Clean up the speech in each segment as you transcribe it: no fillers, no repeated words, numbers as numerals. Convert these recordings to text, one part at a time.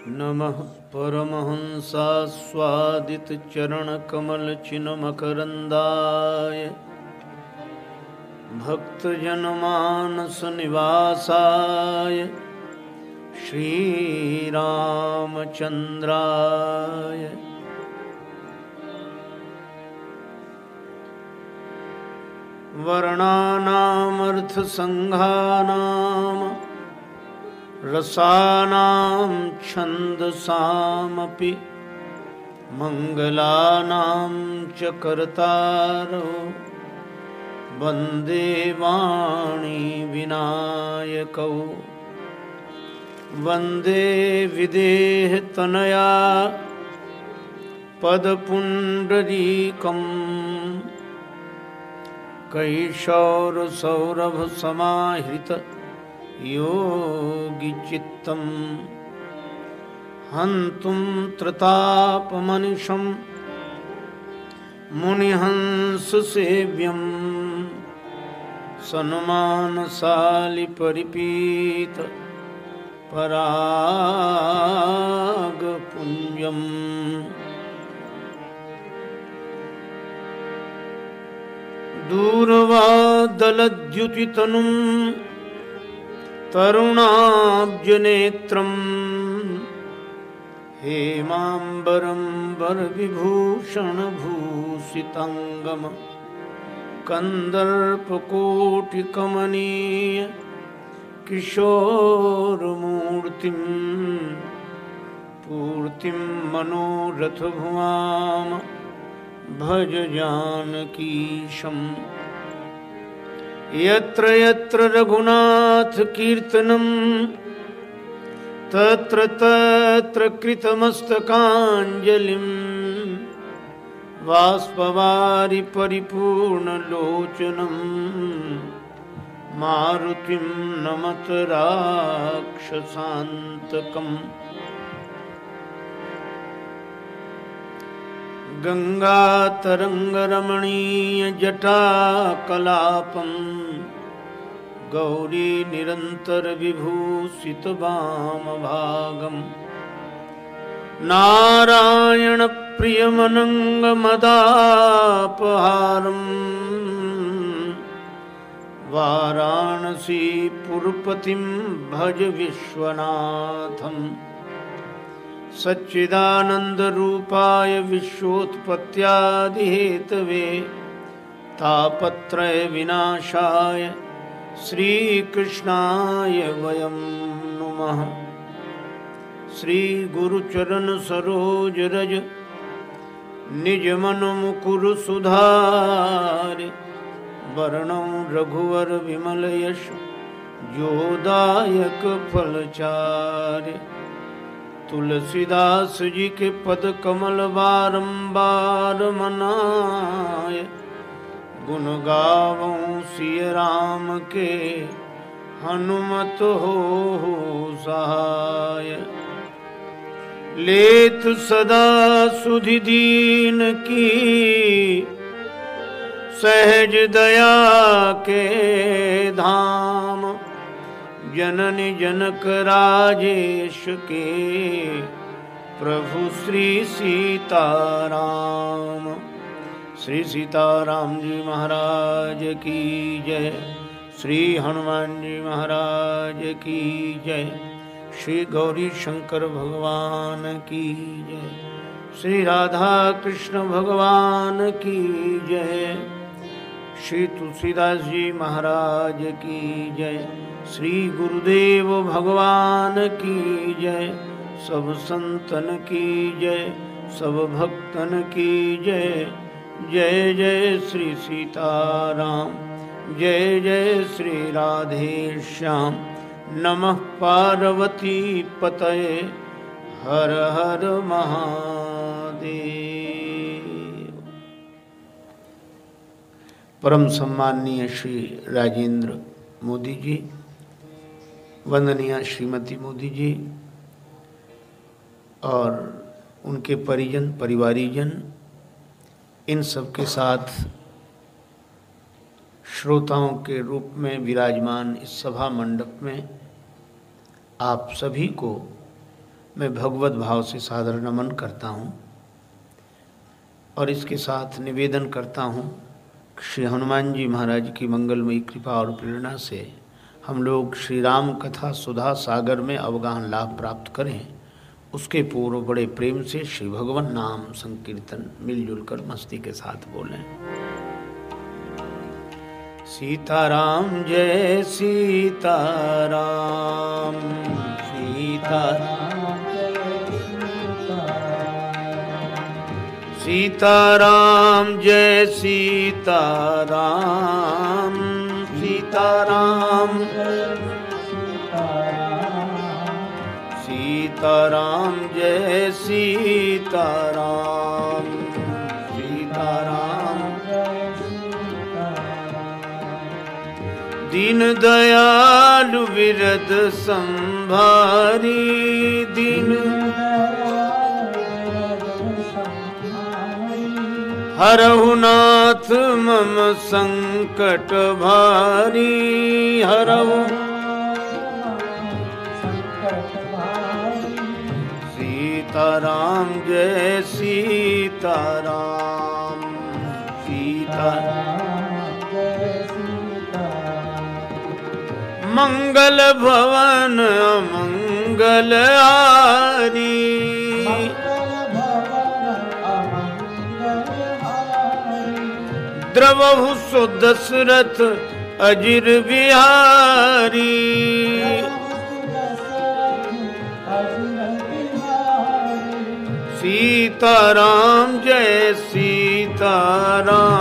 नमः परमहंसास्वादितचरणकमलचिन्मकरन्दाय भक्तजनमानसनिवासाय श्रीरामचन्द्राय वर्णानामर्थसङ्घानां रसानां छन्दसामपि मङ्गलानां च कर्तारो वन्दे वाणी विनायकौ वन्दे विदेहतनया पदपुण्डरीकम् कैशोरसौरभसमाहृत योगिचित्तं हन्तुं त्रतापमनिशं मुनिहंससेव्यं सन्मानशालिपरिपीत परागपुञ्जम् दूरवादलद्युतितनुं तरुणाब्जनेत्रं हेमाम्बरं वरविभूषणभूषिताङ्गं कन्दर्पकोटिकमनीय किशोरमूर्तिं पूर्तिं मनोरथभुवां भज जानकीशम् यत्र यत्र रघुनाथ कीर्तनं तत्र तत्र कृतमस्तकाञ्जलिं बाष्पवारि परिपूर्णलोचनं मारुतिं नमत राक्षसान्तकम् गंगातरंगरमणीयजटाकलापं गौरी निरन्तरविभूषितवामभागं नारायणप्रियमनङ्गमदापहारं वाराणसीपुरपतिं भज विश्वनाथम् सच्चिदानन्दरूपाय विश्वोत्पत्त्यादिहेतवे तापत्रय विनाशाय श्रीकृष्णाय वयं नुमः। श्रीगुरुचरण सरोज रज निजमन मुकुर सुधारि वर्णं रघुवर विमल यश जोदायक फलचारि तुलसीदास जी के पद कमल बारंबार मनाए गुण गावों सिय राम के हनुमत हो सहाय। लेत सदा सुधि दीन की सहज दया के धाम जननी जनक राजेश के प्रभु श्री सीताराम। श्री सीताराम जी महाराज की जय। श्री हनुमान जी महाराज की जय। श्री गौरी शंकर भगवान की जय। श्री राधा कृष्ण भगवान की जय। श्री तुलसीदास जी महाराज की जय। श्री गुरुदेव भगवान की जय। सब संतन की जय, सब भक्तन की जय। जय जय श्री सीताराम, जय जय श्री राधे श्याम। नमः पार्वती पतये, हर हर महादेव। परम सम्माननीय श्री राजेंद्र मोदी जी, वंदनीय श्रीमती मोदी जी और उनके परिजन परिवारीजन, इन सब के साथ श्रोताओं के रूप में विराजमान इस सभा मंडप में आप सभी को मैं भगवत भाव से सादर नमन करता हूँ और इसके साथ निवेदन करता हूँ श्री हनुमान जी महाराज की मंगलमयी कृपा और प्रेरणा से हम लोग श्री राम कथा सुधा सागर में अवगाहन लाभ प्राप्त करें। उसके पूर्व बड़े प्रेम से श्री भगवान नाम संकीर्तन मिलजुल कर मस्ती के साथ बोलें। सीताराम जय सीताराम, सीताराम सीताराम जय सीताराम, सीताराम सीताराम जय सीताराम, सीताराम दीन दयालु विरद संभारी, दीन हरहु नाथ मम संकट भारी, हरहु सीताराम जय सीताराम, सीताराम मंगल भवन मंगल हारी, द्रवहु सो दशरथ अजिर बिहारी, सीताराम जय सीताराम,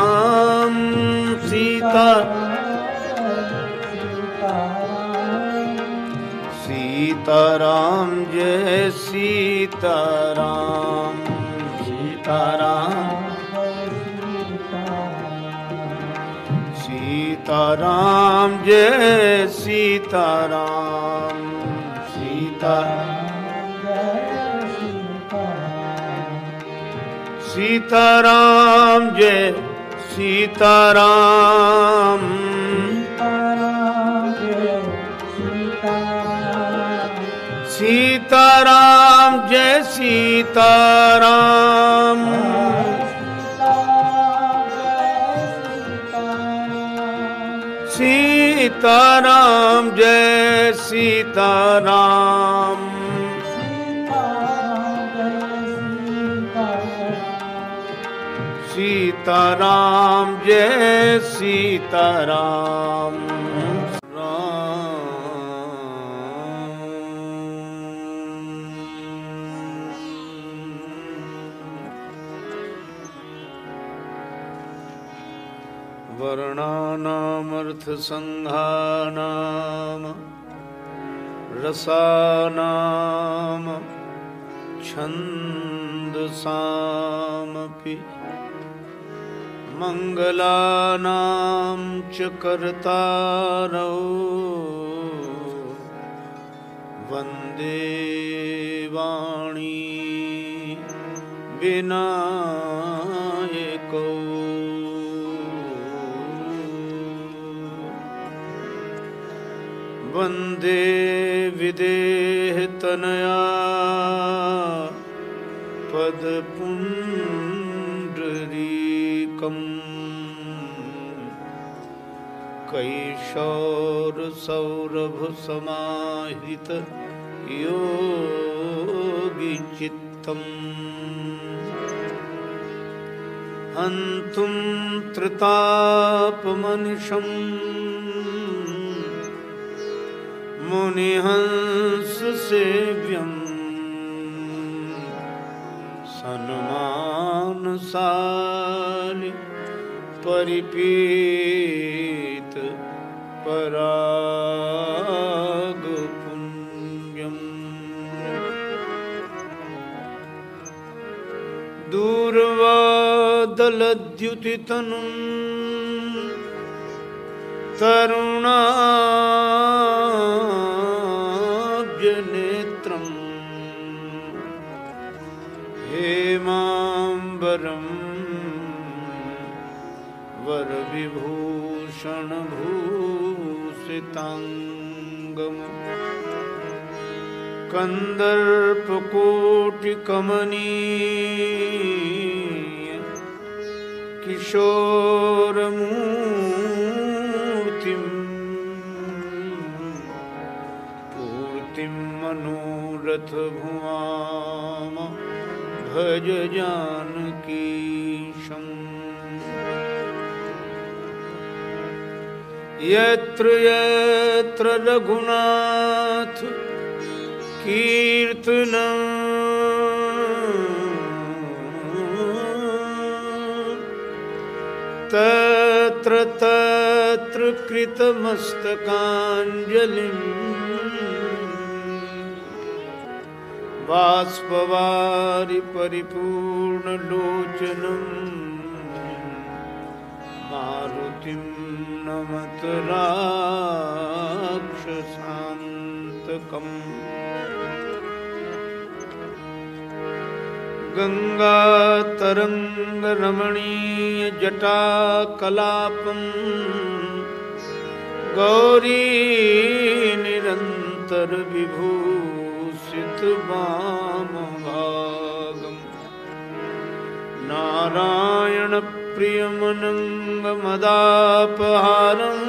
सीताराम जय सीताराम, सीताराम सीताराम जय सीताराम, सीताराम जय सीताराम, सीताराम जय सीताराम, सीताराम जय सीताराम, सीताराम जय सीताराम। वर्णानामर्थसंघानाम रसानाम छन्दसामपि मंगलानां च कर्तारौ वन्दे वाणी विनायकौ। वन्दे विदेहतनया पदपुण्डरीकम् कैशोरसौरभसमाहित योगिचित्तम् हन्तुं त्रितापमनिशम् मुनिहंससेव्यम् सन्मानशालि परिपीत परागपुण्यम्। दूर्वादलद्युतितनुं तरुणाब्जनेत्रम् हेमाम्बरं वरविभूषणभूषिताङ्गम् कन्दर्पकोटिकमनीय किशोरमूर्तिं पूर्तिं मनोरथभुवाम भज जानकीशम्। यत्र यत्र रघुनाथ कीर्तनं तत्र तत्र कृतमस्तकाञ्जलिं बाष्पवारि परिपूर्णलोचनं मारुतिं नमत राक्षसान्तकम्। गंगातरंगरमणीय जटाकलापं गौरी निरंतर विभूषित वामभागम्। नारायण प्रियमनंगमदापहारं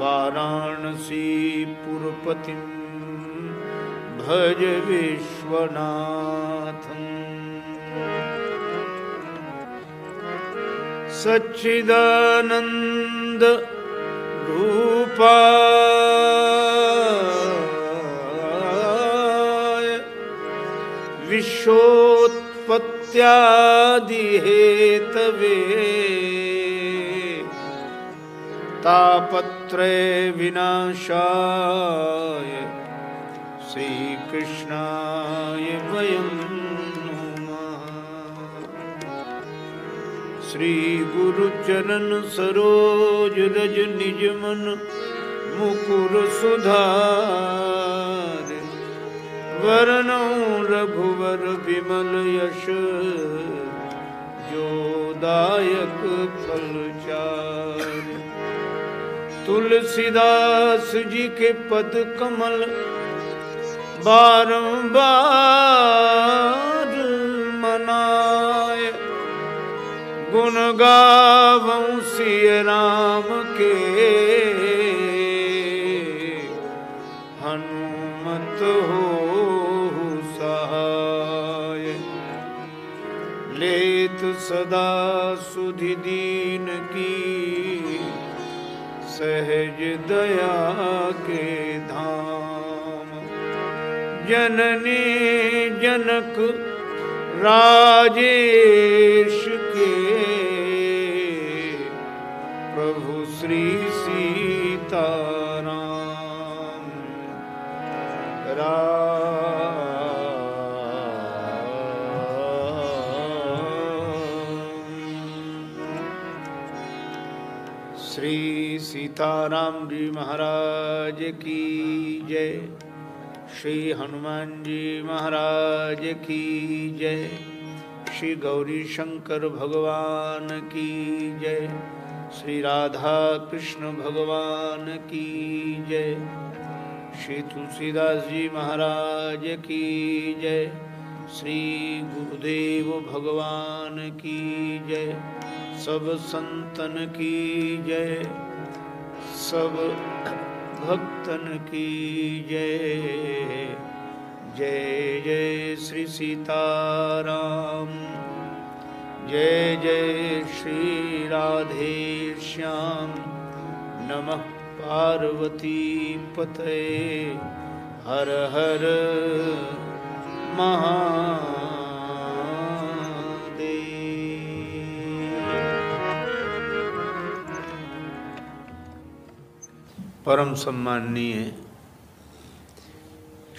वाराणसीपुरपतिं भज विश्वनाथम्। सच्चिदानंद रूपाय विश्वोत्पत्त्यादिहेतवे तापत्रय विनाशाय श्रीकृष्णाय वयं नमः। श्री गुरु चरण सरोज रज निज मन मुकुर सुधार वरनौ रघुवर विमल यश जोदायक फलचार। तुलसीदास जी के पद कमल बारंबार मनाए गुण गावं सिय राम के हनुमत हो सहाय। लेत सदा सुधि दीन की सहज दया के धाम। जननी जनक राजेश के प्रभु श्री सीताराम। श्री सीताराम जी महाराज की जय। श्री हनुमान जी महाराज की जय। श्री गौरी शंकर भगवान की जय। श्री राधा कृष्ण भगवान की जय। श्री तुलसीदास जी महाराज की जय। श्री गुरुदेव भगवान की जय। सब संतन की जय। सब भक्तन की जय। जय जय श्री सीताराम। जय जय श्री राधे श्याम। नमः पार्वती पतये हर हर महादेव। परम सम्माननीय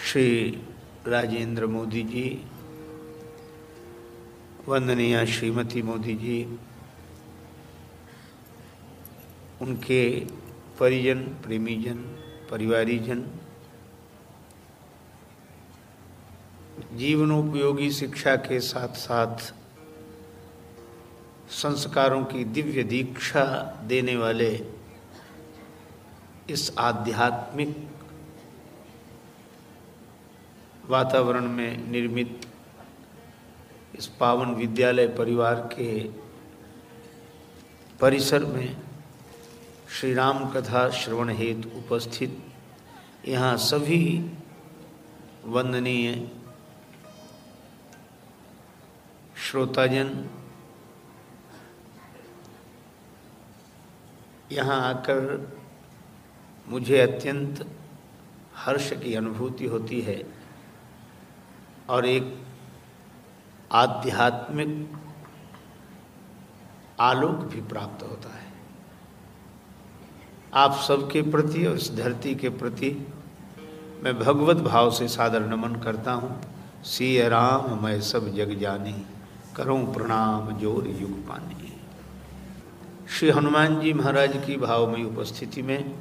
श्री राजेंद्र मोदी जी, वंदनीय श्रीमती मोदी जी, उनके परिजन, प्रेमीजन, परिवारीजन, जीवनोपयोगी शिक्षा के साथ साथ संस्कारों की दिव्य दीक्षा देने वाले इस आध्यात्मिक वातावरण में निर्मित इस पावन विद्यालय परिवार के परिसर में श्री राम कथा श्रवण हेतु उपस्थित यहाँ सभी वंदनीय श्रोताजन, यहाँ आकर मुझे अत्यंत हर्ष की अनुभूति होती है और एक आध्यात्मिक आलोक भी प्राप्त होता है। आप सबके प्रति और इस धरती के प्रति मैं भगवत भाव से सादर नमन करता हूँ। सिय राम मैं सब जग जानी, करूँ प्रणाम जोर युग पानी। श्री हनुमान जी महाराज की भावमयी उपस्थिति में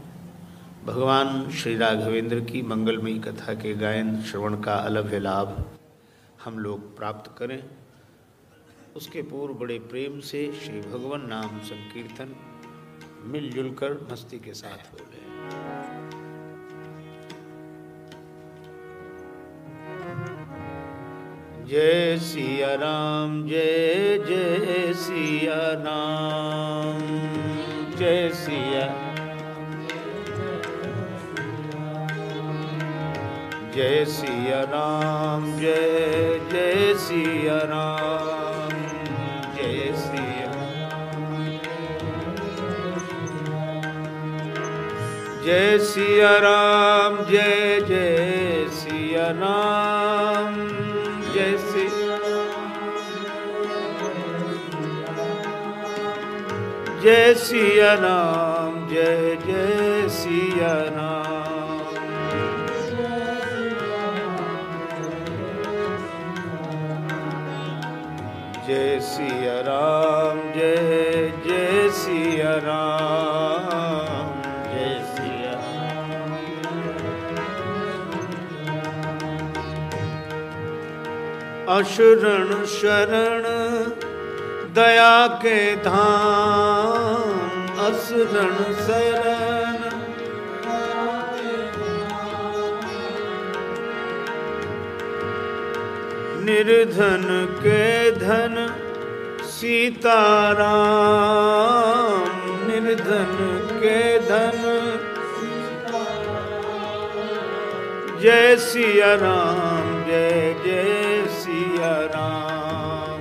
भगवान श्री राघवेंद्र की मंगलमयी कथा के गायन श्रवण का अलभ्य लाभ हम लोग प्राप्त करें। उसके पूर्व बड़े प्रेम से श्री भगवान नाम संकीर्तन मिलजुल कर मस्ती के साथ बोले। जय सिया राम जय जय सिया राम, जय सिया जय सिया राम जय जय सिया राम, जय सिया जय सिया राम जय जय सिया राम, जय सिया जय सिया राम जय जय सिया राम, जय सिया राम जय जय सिया राम, जय सिया असुरण शरण दया के धाम, असुरण शरण निर्धन के धन सीताराम, निर्धन के धन जय सिया राम जय जय सिया राम,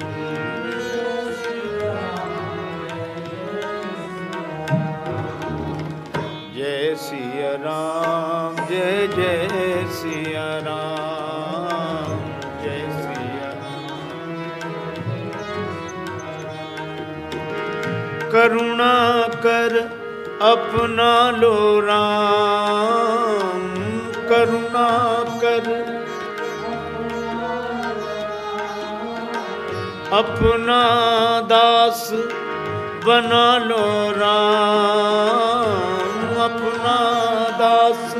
जय सिया राम जय जय सिया राम, जय सिया करुणा कर अपना लो राम, करुणा कर अपना दास बना लो राम, अपना दास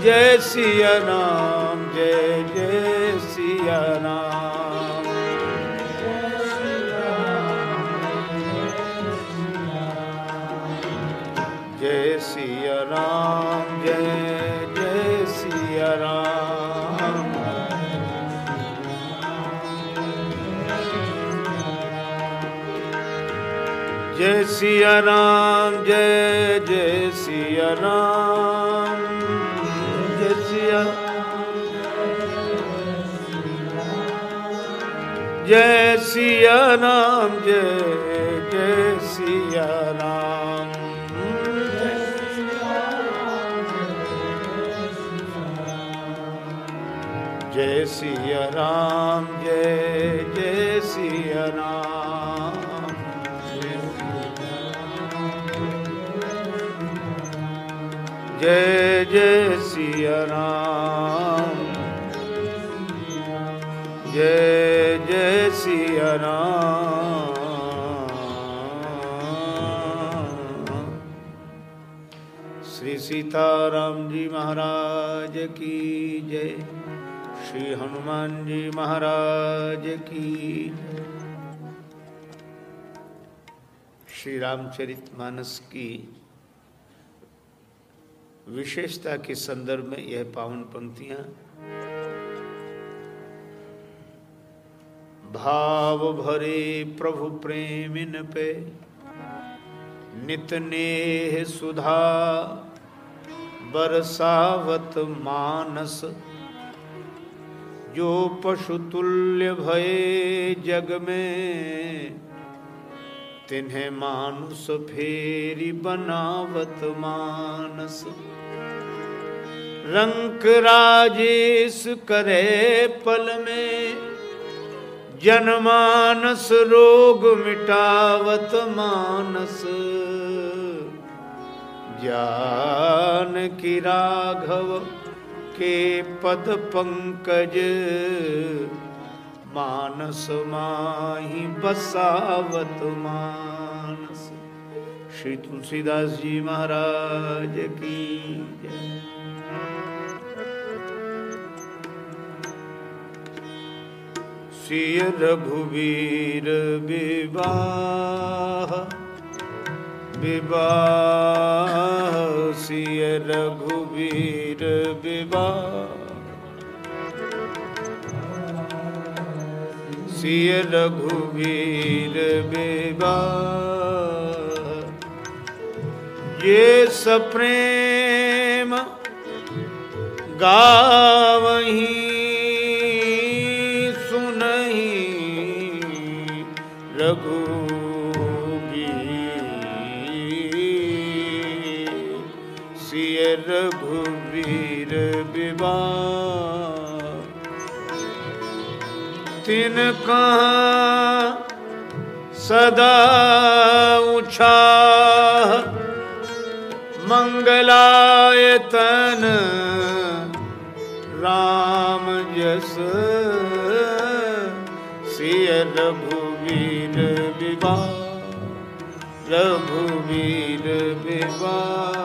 जय सिया राम जय जय सिया राम, जय सिया राम जय जय सिया राम, जय सिया राम जय जय सिया राम, जय सिया जय सिया राम जय जय सिया राम, जय सिया राम जय जय सिया राम, जय जय सिया राम जय जय सिया राम। श्री सीताराम जी महाराज की जय, श्री हनुमान जी महाराज की। श्री रामचरितमानस की विशेषता के संदर्भ में यह पावन पंक्तियां भाव भरे प्रभु प्रेमिन पे नित नेह सुधा बरसावत मानस जो पशु तुल्य भये जग में तिन्हें मानुष फेरी बनावत मानस रंक राजेश करे पल में जनमानस रोग मिटावत मानस ज्ञान की राघव के पद पंकज मानस माही बसावत मानस। श्री तुलसीदास जी महाराज की जय। सिय रघुवीर विवाह विवाह सिय रघुवीर विवाह सिय रघुवीर विवाह ये सप्रेम गावहीं सिय रघुवीर विवाह तिन कहाँ सदा उछाह मंगलायतन राम जस सिय रघुवीर विवाह रघुवीर विवाह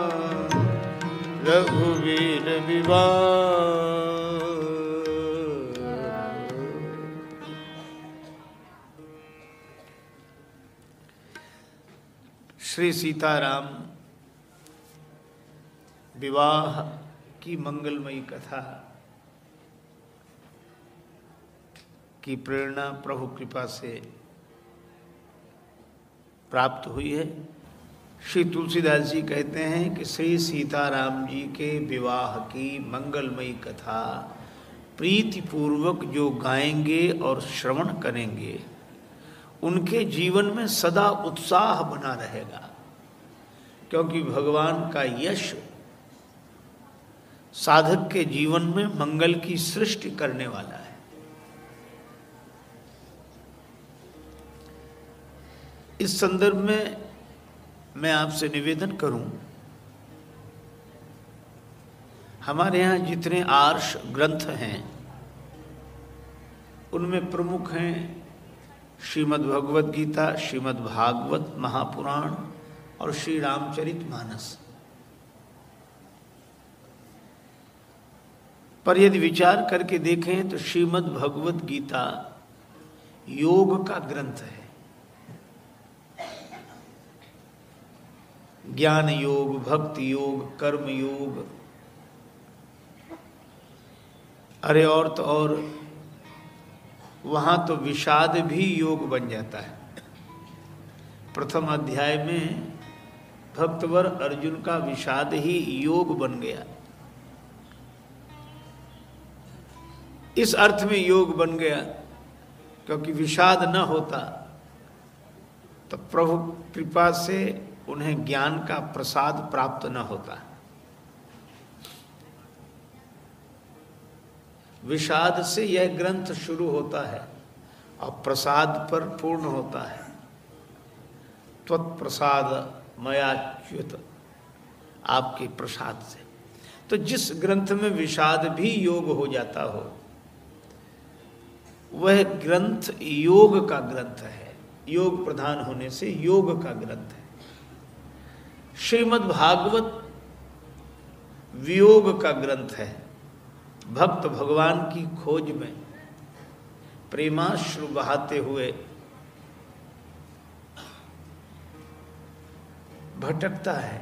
रघुवीर विवाह। श्री सीताराम विवाह की मंगलमयी कथा की प्रेरणा प्रभु कृपा से प्राप्त हुई है। श्री तुलसीदास जी कहते हैं कि श्री सीताराम जी के विवाह की मंगलमयी कथा प्रीतिपूर्वक जो गाएंगे और श्रवण करेंगे उनके जीवन में सदा उत्साह बना रहेगा, क्योंकि भगवान का यश साधक के जीवन में मंगल की सृष्टि करने वाला है। इस संदर्भ में मैं आपसे निवेदन करूं, हमारे यहाँ जितने आर्ष ग्रंथ हैं उनमें प्रमुख हैं श्रीमद् भगवद गीता, श्रीमद् भागवत महापुराण और श्री रामचरितमानस। पर यदि विचार करके देखें तो श्रीमद् भगवद गीता योग का ग्रंथ है। ज्ञान योग, भक्ति योग, कर्म योग, अरे और तो और वहां तो विषाद भी योग बन जाता है। प्रथम अध्याय में भक्तवर अर्जुन का विषाद ही योग बन गया। इस अर्थ में योग बन गया क्योंकि विषाद न होता तो प्रभु कृपा से उन्हें ज्ञान का प्रसाद प्राप्त न होता। विषाद से यह ग्रंथ शुरू होता है और प्रसाद पर पूर्ण होता है। त्वत्प्रसाद मयाच्युत, आपके प्रसाद से। तो जिस ग्रंथ में विषाद भी योग हो जाता हो वह ग्रंथ योग का ग्रंथ है, योग प्रधान होने से योग का ग्रंथ है। श्रीमद् भागवत वियोग का ग्रंथ है। भक्त भगवान की खोज में प्रेमाश्रु बहाते हुए भटकता है,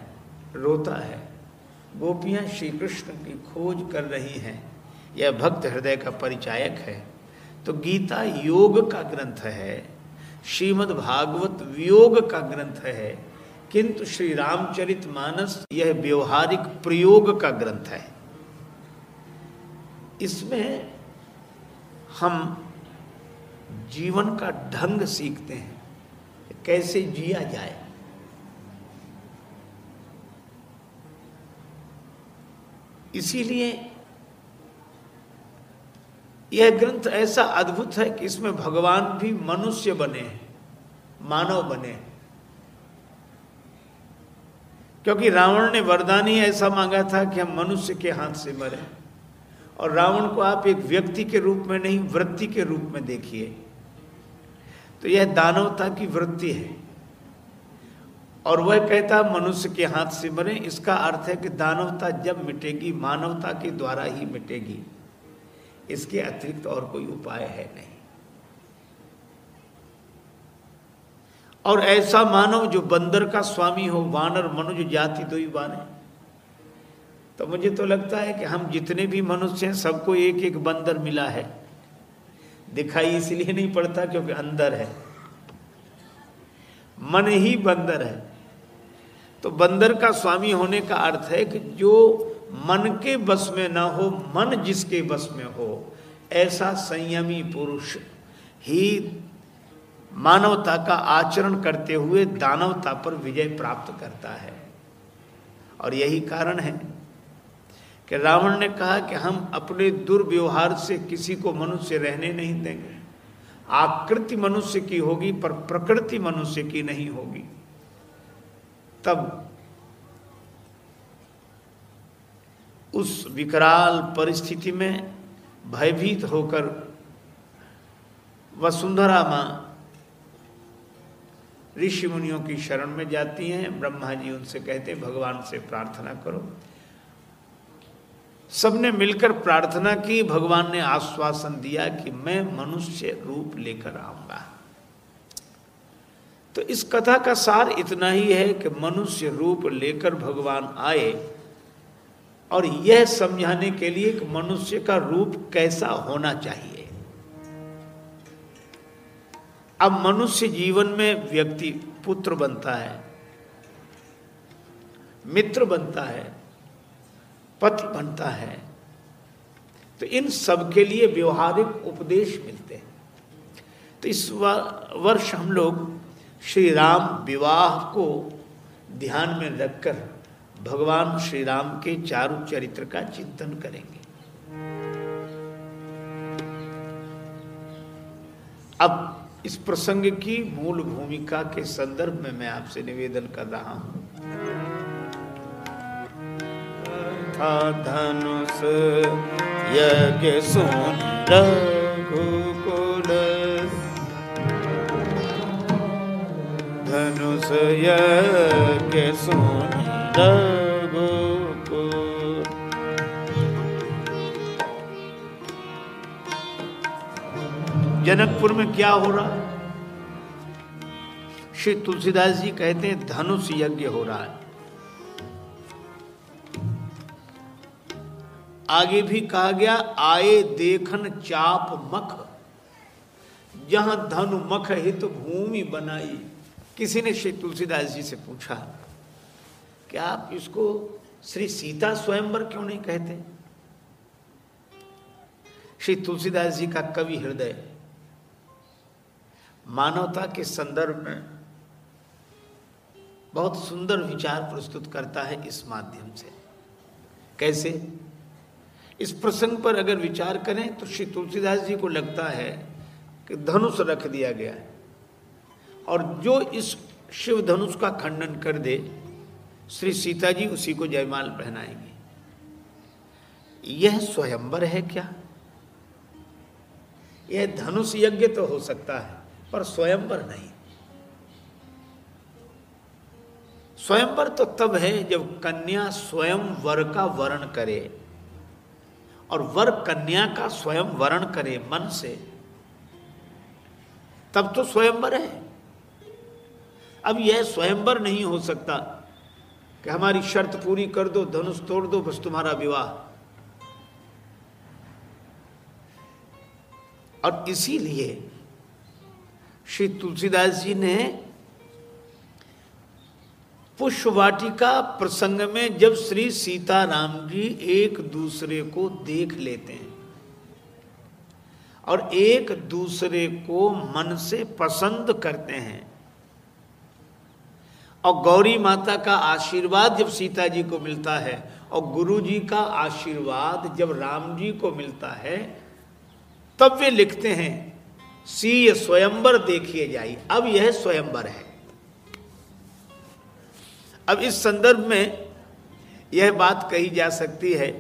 रोता है, गोपियां श्री कृष्ण की खोज कर रही हैं, यह भक्त हृदय का परिचायक है। तो गीता योग का ग्रंथ है, श्रीमद् भागवत वियोग का ग्रंथ है, किंतु श्री रामचरितमानस यह व्यवहारिक प्रयोग का ग्रंथ है। इसमें हम जीवन का ढंग सीखते हैं, कैसे जिया जाए। इसीलिए यह ग्रंथ ऐसा अद्भुत है कि इसमें भगवान भी मनुष्य बने हैं, मानव बने हैं। क्योंकि रावण ने वरदान ही ऐसा मांगा था कि हम मनुष्य के हाथ से मरे, और रावण को आप एक व्यक्ति के रूप में नहीं, वृत्ति के रूप में देखिए। तो यह दानवता की वृत्ति है, और वह कहता मनुष्य के हाथ से मरे। इसका अर्थ है कि दानवता जब मिटेगी, मानवता के द्वारा ही मिटेगी, इसके अतिरिक्त और कोई उपाय है नहीं। और ऐसा मानव जो बंदर का स्वामी हो, वानर मनुज जाति दो ही बाने। तो मुझे तो लगता है कि हम जितने भी मनुष्य हैं सबको एक एक बंदर मिला है। दिखाई इसलिए नहीं पड़ता क्योंकि अंदर है, मन ही बंदर है। तो बंदर का स्वामी होने का अर्थ है कि जो मन के बस में ना हो, मन जिसके बस में हो, ऐसा संयमी पुरुष ही मानवता का आचरण करते हुए दानवता पर विजय प्राप्त करता है। और यही कारण है कि रावण ने कहा कि हम अपने दुर्व्यवहार से किसी को मनुष्य रहने नहीं देंगे। आकृति मनुष्य की होगी पर प्रकृति मनुष्य की नहीं होगी। तब उस विकराल परिस्थिति में भयभीत होकर वसुंधरा मां ऋषि मुनियों की शरण में जाती हैं। ब्रह्मा जी उनसे कहते हैं भगवान से प्रार्थना करो। सबने मिलकर प्रार्थना की। भगवान ने आश्वासन दिया कि मैं मनुष्य रूप लेकर आऊंगा। तो इस कथा का सार इतना ही है कि मनुष्य रूप लेकर भगवान आए, और यह समझाने के लिए कि मनुष्य का रूप कैसा होना चाहिए। अब मनुष्य जीवन में व्यक्ति पुत्र बनता है, मित्र बनता है, पति बनता है। तो इन सब के लिए व्यवहारिक उपदेश मिलते हैं। तो इस वर्ष हम लोग श्री राम विवाह को ध्यान में रखकर भगवान श्री राम के चारु चरित्र का चिंतन करेंगे। अब इस प्रसंग की मूल भूमिका के संदर्भ में मैं आपसे निवेदन कर रहा हूं। था धनुष यज्ञ सुन रघुकुल, धनुष यज्ञ सुन रघुकुल। जनकपुर में क्या हो रहा है? श्री तुलसीदास जी कहते हैं धनुष यज्ञ हो रहा है। आगे भी कहा गया आए देखन चाप मख, जहां धनु मख हित भूमि बनाई। किसी ने श्री तुलसीदास जी से पूछा कि आप इसको श्री सीता स्वयंवर क्यों नहीं कहते? श्री तुलसीदास जी का कवि हृदय मानवता के संदर्भ में बहुत सुंदर विचार प्रस्तुत करता है इस माध्यम से। कैसे? इस प्रसंग पर अगर विचार करें तो श्री तुलसीदास जी को लगता है कि धनुष रख दिया गया है, और जो इस शिव धनुष का खंडन कर दे श्री सीता जी उसी को जयमाल पहनाएंगे। यह स्वयंवर है क्या? यह धनुष यज्ञ तो हो सकता है पर स्वयंवर नहीं। स्वयंवर तो तब है जब कन्या स्वयं वर का वर्ण करे और वर कन्या का स्वयं वर्ण करे मन से, तब तो स्वयंवर है। अब यह स्वयंवर नहीं हो सकता कि हमारी शर्त पूरी कर दो, धनुष तोड़ दो, बस तुम्हारा विवाह। और इसीलिए श्री तुलसीदास जी ने पुष्प वाटिका प्रसंग में जब श्री सीताराम जी एक दूसरे को देख लेते हैं और एक दूसरे को मन से पसंद करते हैं, और गौरी माता का आशीर्वाद जब सीता जी को मिलता है और गुरु जी का आशीर्वाद जब राम जी को मिलता है, तब वे लिखते हैं सीय स्वयंवर देखिए जाई। अब यह स्वयंवर है। अब इस संदर्भ में यह बात कही जा सकती है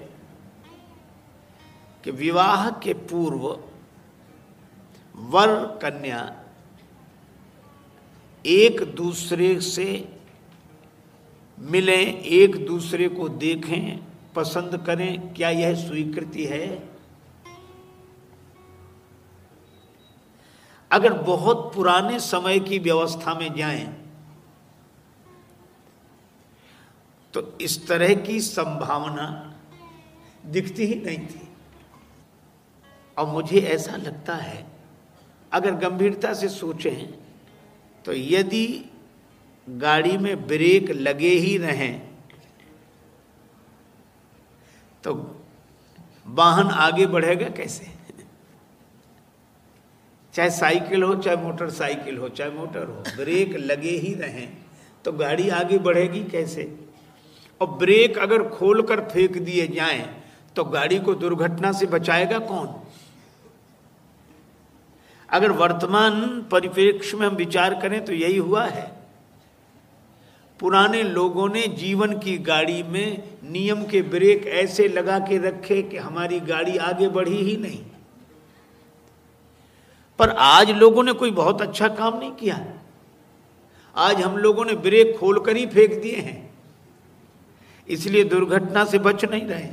कि विवाह के पूर्व वर कन्या एक दूसरे से मिलें, एक दूसरे को देखें, पसंद करें। क्या यह स्वीकृति है? अगर बहुत पुराने समय की व्यवस्था में जाएं तो इस तरह की संभावना दिखती ही नहीं थी। और मुझे ऐसा लगता है, अगर गंभीरता से सोचें तो यदि गाड़ी में ब्रेक लगे ही रहें तो वाहन आगे बढ़ेगा कैसे? चाहे साइकिल हो, चाहे मोटरसाइकिल हो, चाहे मोटर हो, ब्रेक लगे ही रहें तो गाड़ी आगे बढ़ेगी कैसे? और ब्रेक अगर खोलकर फेंक दिए जाएं तो गाड़ी को दुर्घटना से बचाएगा कौन? अगर वर्तमान परिप्रेक्ष्य में हम विचार करें तो यही हुआ है। पुराने लोगों ने जीवन की गाड़ी में नियम के ब्रेक ऐसे लगा के रखे कि हमारी गाड़ी आगे बढ़ी ही नहीं। पर आज लोगों ने कोई बहुत अच्छा काम नहीं किया। आज हम लोगों ने ब्रेक खोलकर ही फेंक दिए हैं, इसलिए दुर्घटना से बच नहीं रहे।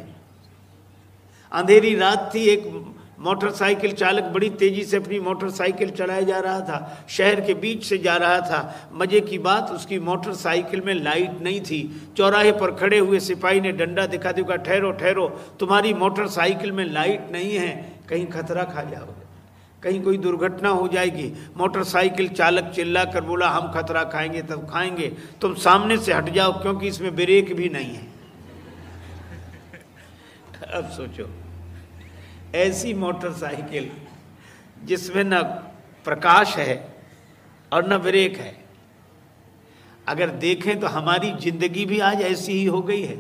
अंधेरी रात थी, एक मोटरसाइकिल चालक बड़ी तेजी से अपनी मोटरसाइकिल चलाए जा रहा था, शहर के बीच से जा रहा था। मजे की बात, उसकी मोटरसाइकिल में लाइट नहीं थी। चौराहे पर खड़े हुए सिपाही ने डंडा दिखा दिया, ठहरो ठहरो, तुम्हारी मोटरसाइकिल में लाइट नहीं है, कहीं खतरा खा जाओगे, कहीं कोई दुर्घटना हो जाएगी। मोटरसाइकिल चालक चिल्ला कर बोला, हम खतरा खाएंगे तब खाएंगे, तुम सामने से हट जाओ क्योंकि इसमें ब्रेक भी नहीं है। अब सोचो, ऐसी मोटरसाइकिल जिसमें न प्रकाश है और न ब्रेक है, अगर देखें तो हमारी जिंदगी भी आज ऐसी ही हो गई है।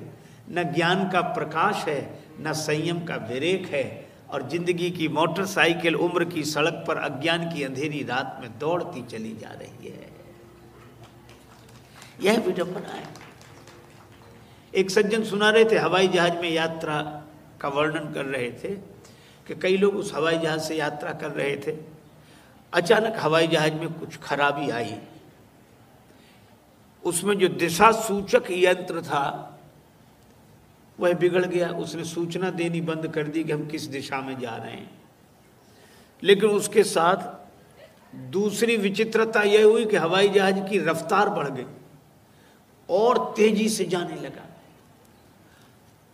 न ज्ञान का प्रकाश है, न संयम का ब्रेक है, और जिंदगी की मोटरसाइकिल उम्र की सड़क पर अज्ञान की अंधेरी रात में दौड़ती चली जा रही है। यह विडंबना है। एक सज्जन सुना रहे थे, हवाई जहाज में यात्रा का वर्णन कर रहे थे कि कई लोग उस हवाई जहाज से यात्रा कर रहे थे। अचानक हवाई जहाज में कुछ खराबी आई। उसमें जो दिशा सूचक यंत्र था वह बिगड़ गया। उसने सूचना देनी बंद कर दी कि हम किस दिशा में जा रहे हैं। लेकिन उसके साथ दूसरी विचित्रता यह हुई कि हवाई जहाज की रफ्तार बढ़ गई और तेजी से जाने लगा।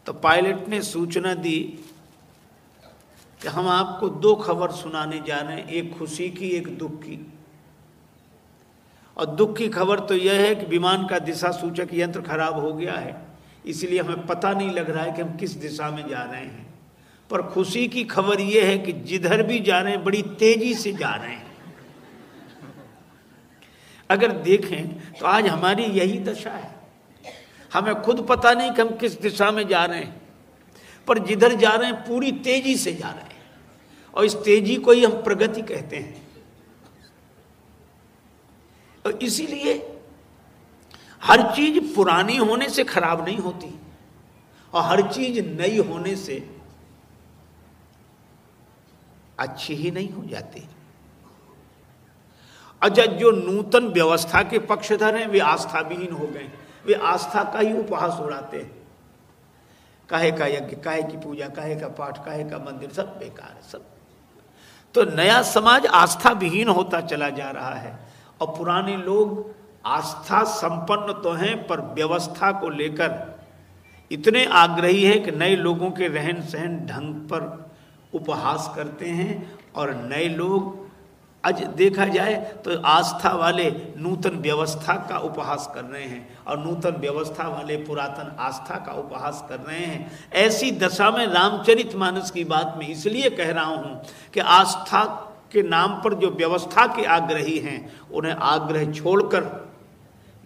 तो पायलट ने सूचना दी कि हम आपको दो खबर सुनाने जा रहे हैं, एक खुशी की, एक दुख की। और दुख की खबर तो यह है कि विमान का दिशा सूचक यंत्र खराब हो गया है, इसलिए हमें पता नहीं लग रहा है कि हम किस दिशा में जा रहे हैं। पर खुशी की खबर यह है कि जिधर भी जा रहे हैं बड़ी तेजी से जा रहे हैं। अगर देखें तो आज हमारी यही दशा है। हमें खुद पता नहीं कि हम किस दिशा में जा रहे हैं, पर जिधर जा रहे हैं पूरी तेजी से जा रहे हैं, और इस तेजी को ही हम प्रगति कहते हैं। और इसीलिए हर चीज पुरानी होने से खराब नहीं होती, और हर चीज नई होने से अच्छी ही नहीं हो जाती। अच्छा, जो नूतन व्यवस्था के पक्षधर हैं वे आस्था विहीन हो गए। वे आस्था का ही उपहास उड़ाते हैं। काहे का यज्ञ, काहे की पूजा, काहे का पाठ, काहे का मंदिर, सब बेकार है सब। तो नया समाज आस्था विहीन होता चला जा रहा है, और पुराने लोग आस्था संपन्न तो हैं पर व्यवस्था को लेकर इतने आग्रही है कि नए लोगों के रहन सहन ढंग पर उपहास करते हैं और नए लोग आज देखा जाए तो आस्था वाले नूतन व्यवस्था का उपहास कर रहे हैं और नूतन व्यवस्था वाले पुरातन आस्था का उपहास कर रहे हैं। ऐसी दशा में रामचरितमानस की बात मैं इसलिए कह रहा हूं कि आस्था के नाम पर जो व्यवस्था के आग्रही हैं उन्हें आग्रह छोड़कर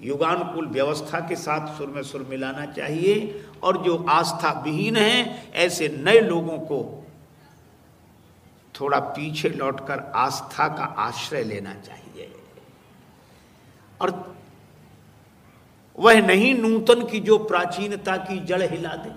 युगानुकूल व्यवस्था के साथ सुर में सुर मिलाना चाहिए और जो आस्था विहीन है ऐसे नए लोगों को थोड़ा पीछे लौटकर आस्था का आश्रय लेना चाहिए। और वह नहीं नूतन की जो प्राचीनता की जड़ हिला दे,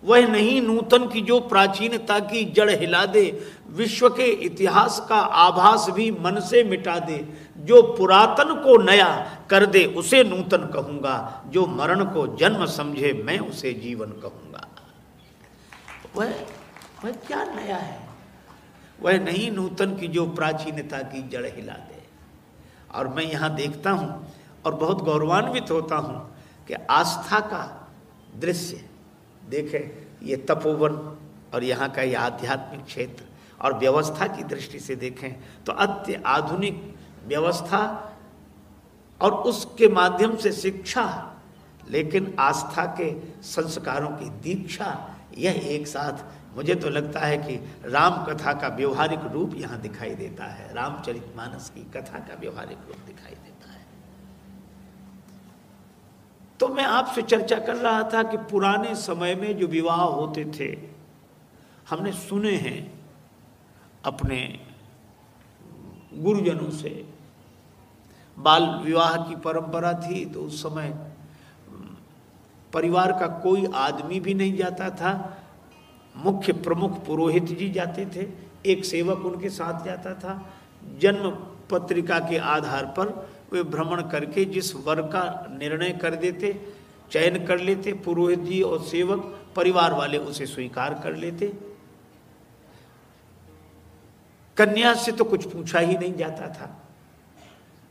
वह नहीं नूतन की जो प्राचीनता की जड़ हिला दे, विश्व के इतिहास का आभास भी मन से मिटा दे, जो पुरातन को नया कर दे उसे नूतन कहूंगा, जो मरण को जन्म समझे मैं उसे जीवन कहूंगा। वह क्या नया है? वह नहीं नूतन की जो प्राचीनता की जड़ हिला दे। और मैं यहाँ देखता हूँ और बहुत गौरवान्वित होता हूँ कि आस्था का दृश्य देखें, ये तपोवन और यहाँ का ये आध्यात्मिक क्षेत्र और व्यवस्था की दृष्टि से देखें तो अत्य आधुनिक व्यवस्था और उसके माध्यम से शिक्षा, लेकिन आस्था के संस्कारों की दीक्षा, यह एक साथ मुझे तो लगता है कि राम कथा का व्यवहारिक रूप यहाँ दिखाई देता है, रामचरितमानस की कथा का व्यवहारिक रूप दिखाई देता है। तो मैं आपसे चर्चा कर रहा था कि पुराने समय में जो विवाह होते थे हमने सुने हैं अपने गुरुजनों से। बाल विवाह की परंपरा थी तो उस समय परिवार का कोई आदमी भी नहीं जाता था, मुख्य प्रमुख पुरोहित जी जाते थे, एक सेवक उनके साथ जाता था। जन्म पत्रिका के आधार पर वे भ्रमण करके जिस वर का निर्णय कर देते, चयन कर लेते, पुरोहित जी और सेवक परिवार वाले उसे स्वीकार कर लेते। कन्या से तो कुछ पूछा ही नहीं जाता था,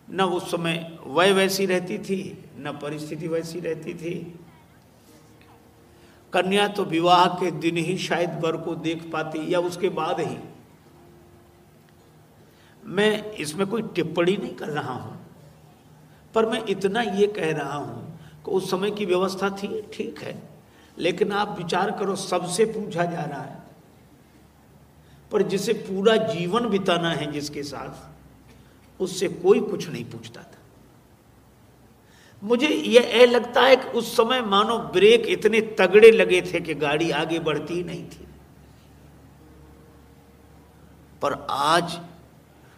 न उस समय वय वैसी रहती थी न परिस्थिति वैसी रहती थी। कन्या तो विवाह के दिन ही शायद वर को देख पाती या उसके बाद ही। मैं इसमें कोई टिप्पणी नहीं कर रहा हूं, पर मैं इतना ये कह रहा हूं कि उस समय की व्यवस्था थी, ठीक है, लेकिन आप विचार करो सबसे पूछा जा रहा है, पर जिसे पूरा जीवन बिताना है जिसके साथ, उससे कोई कुछ नहीं पूछता था। मुझे यह लगता है कि उस समय मानो ब्रेक इतने तगड़े लगे थे कि गाड़ी आगे बढ़ती ही नहीं थी। पर आज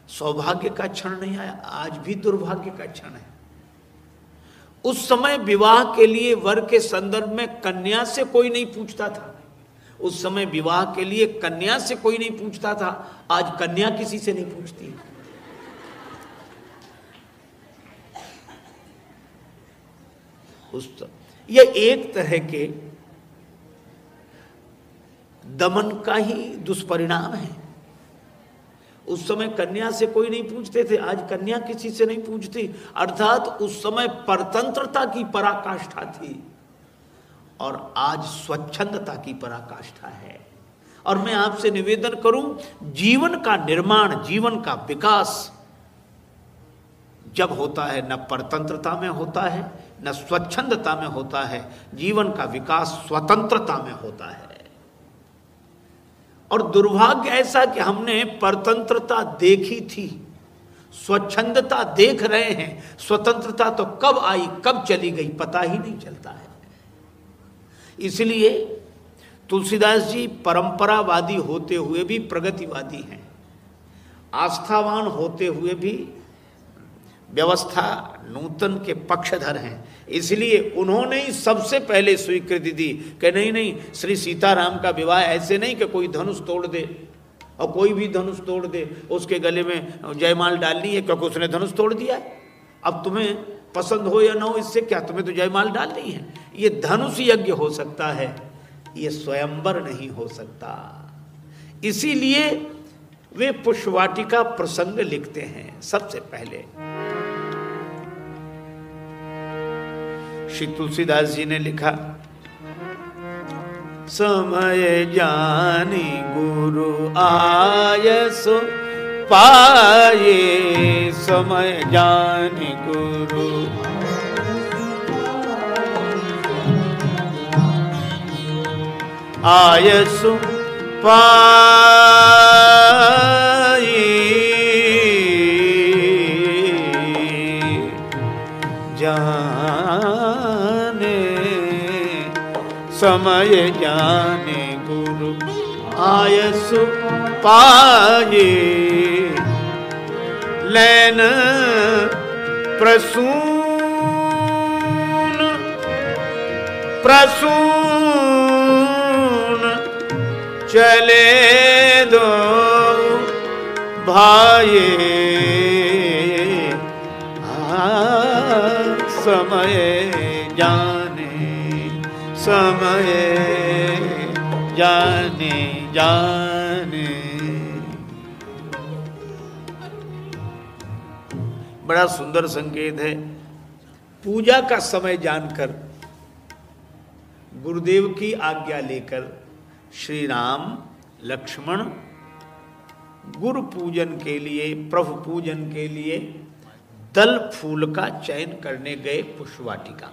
सौभाग्य का क्षण नहीं आया, आज भी दुर्भाग्य का क्षण है। उस समय विवाह के लिए वर के संदर्भ में कन्या से कोई नहीं पूछता था, उस समय विवाह के लिए कन्या से कोई नहीं पूछता था, आज कन्या किसी से नहीं पूछती। यह एक तरह के दमन का ही दुष्परिणाम है। उस समय कन्या से कोई नहीं पूछते थे, आज कन्या किसी से नहीं पूछती, अर्थात उस समय परतंत्रता की पराकाष्ठा थी और आज स्वच्छंदता की पराकाष्ठा है। और मैं आपसे निवेदन करूं, जीवन का निर्माण, जीवन का विकास जब होता है न परतंत्रता में होता है न स्वच्छंदता में होता है, जीवन का विकास स्वतंत्रता में होता है। और दुर्भाग्य ऐसा कि हमने परतंत्रता देखी थी, स्वच्छंदता देख रहे हैं, स्वतंत्रता तो कब आई कब चली गई पता ही नहीं चलता है। इसलिए तुलसीदास जी परंपरावादी होते हुए भी प्रगतिवादी हैं, आस्थावान होते हुए भी व्यवस्था नूतन के पक्षधर हैं। इसलिए उन्होंने ही सबसे पहले स्वीकृति दी कि नहीं नहीं, श्री सीताराम का विवाह ऐसे नहीं कि कोई धनुष तोड़ दे और कोई भी धनुष तोड़ दे उसके गले में जयमाल डालनी है क्योंकि उसने धनुष तोड़ दिया है। अब तुम्हें पसंद हो या ना हो इससे क्या, तुम्हें तो जयमाल डालनी है। ये धनुष यज्ञ हो सकता है, ये स्वयंवर नहीं हो सकता। इसीलिए वे पुष्पवाटिका प्रसंग लिखते हैं। सबसे पहले श्री तुलसीदास जी ने लिखा, समय जानी गुरु आयसो पाए, समय जानी गुरु आयसो पाए, जाने समय जाने गुरु आयसु पाए, लैन प्रसून प्रसून चले दो भाई, समय जाने समय जाने जाने। बड़ा सुंदर संकेत है। पूजा का समय जानकर गुरुदेव की आज्ञा लेकर श्री राम लक्ष्मण गुरु पूजन के लिए, प्रभु पूजन के लिए दल फूल का चयन करने गए पुष्पवाटिका।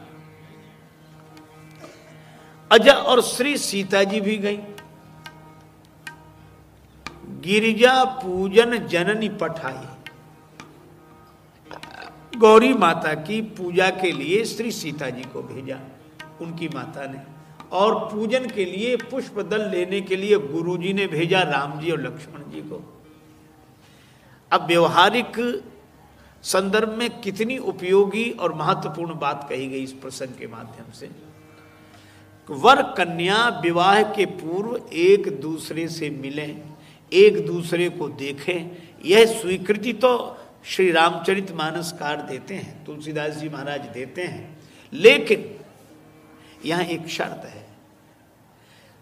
अजा और श्री सीता जी भी गई। गिरिजा पूजन जननी पठाई, गौरी माता की पूजा के लिए श्री सीता जी को भेजा उनकी माता ने, और पूजन के लिए पुष्प दल लेने के लिए गुरुजी ने भेजा राम जी और लक्ष्मण जी को। अब व्यवहारिक संदर्भ में कितनी उपयोगी और महत्वपूर्ण बात कही गई इस प्रसंग के माध्यम से। वर कन्या विवाह के पूर्व एक दूसरे से मिलें, एक दूसरे को देखें, यह स्वीकृति तो श्री रामचरितमानसकार देते हैं, तुलसीदास जी महाराज देते हैं, लेकिन यहां एक शर्त है।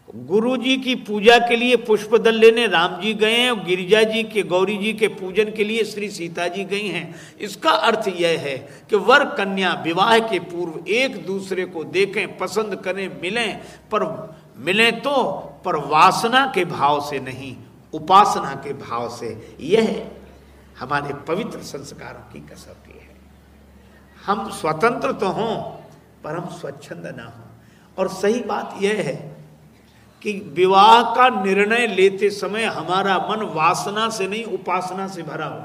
गुरु जी की पूजा के लिए पुष्प दल लेने राम जी गए हैं, और गिरिजा जी के, गौरी जी के पूजन के लिए श्री सीता जी गई हैं। इसका अर्थ यह है कि वर कन्या विवाह के पूर्व एक दूसरे को देखें, पसंद करें, मिलें, पर मिलें तो पर वासना के भाव से नहीं, उपासना के भाव से। यह हमारे पवित्र संस्कारों की कसौटी है। हम स्वतंत्र तो हों पर हम स्वच्छंद ना हों। और सही बात यह है कि विवाह का निर्णय लेते समय हमारा मन वासना से नहीं, उपासना से भरा हो।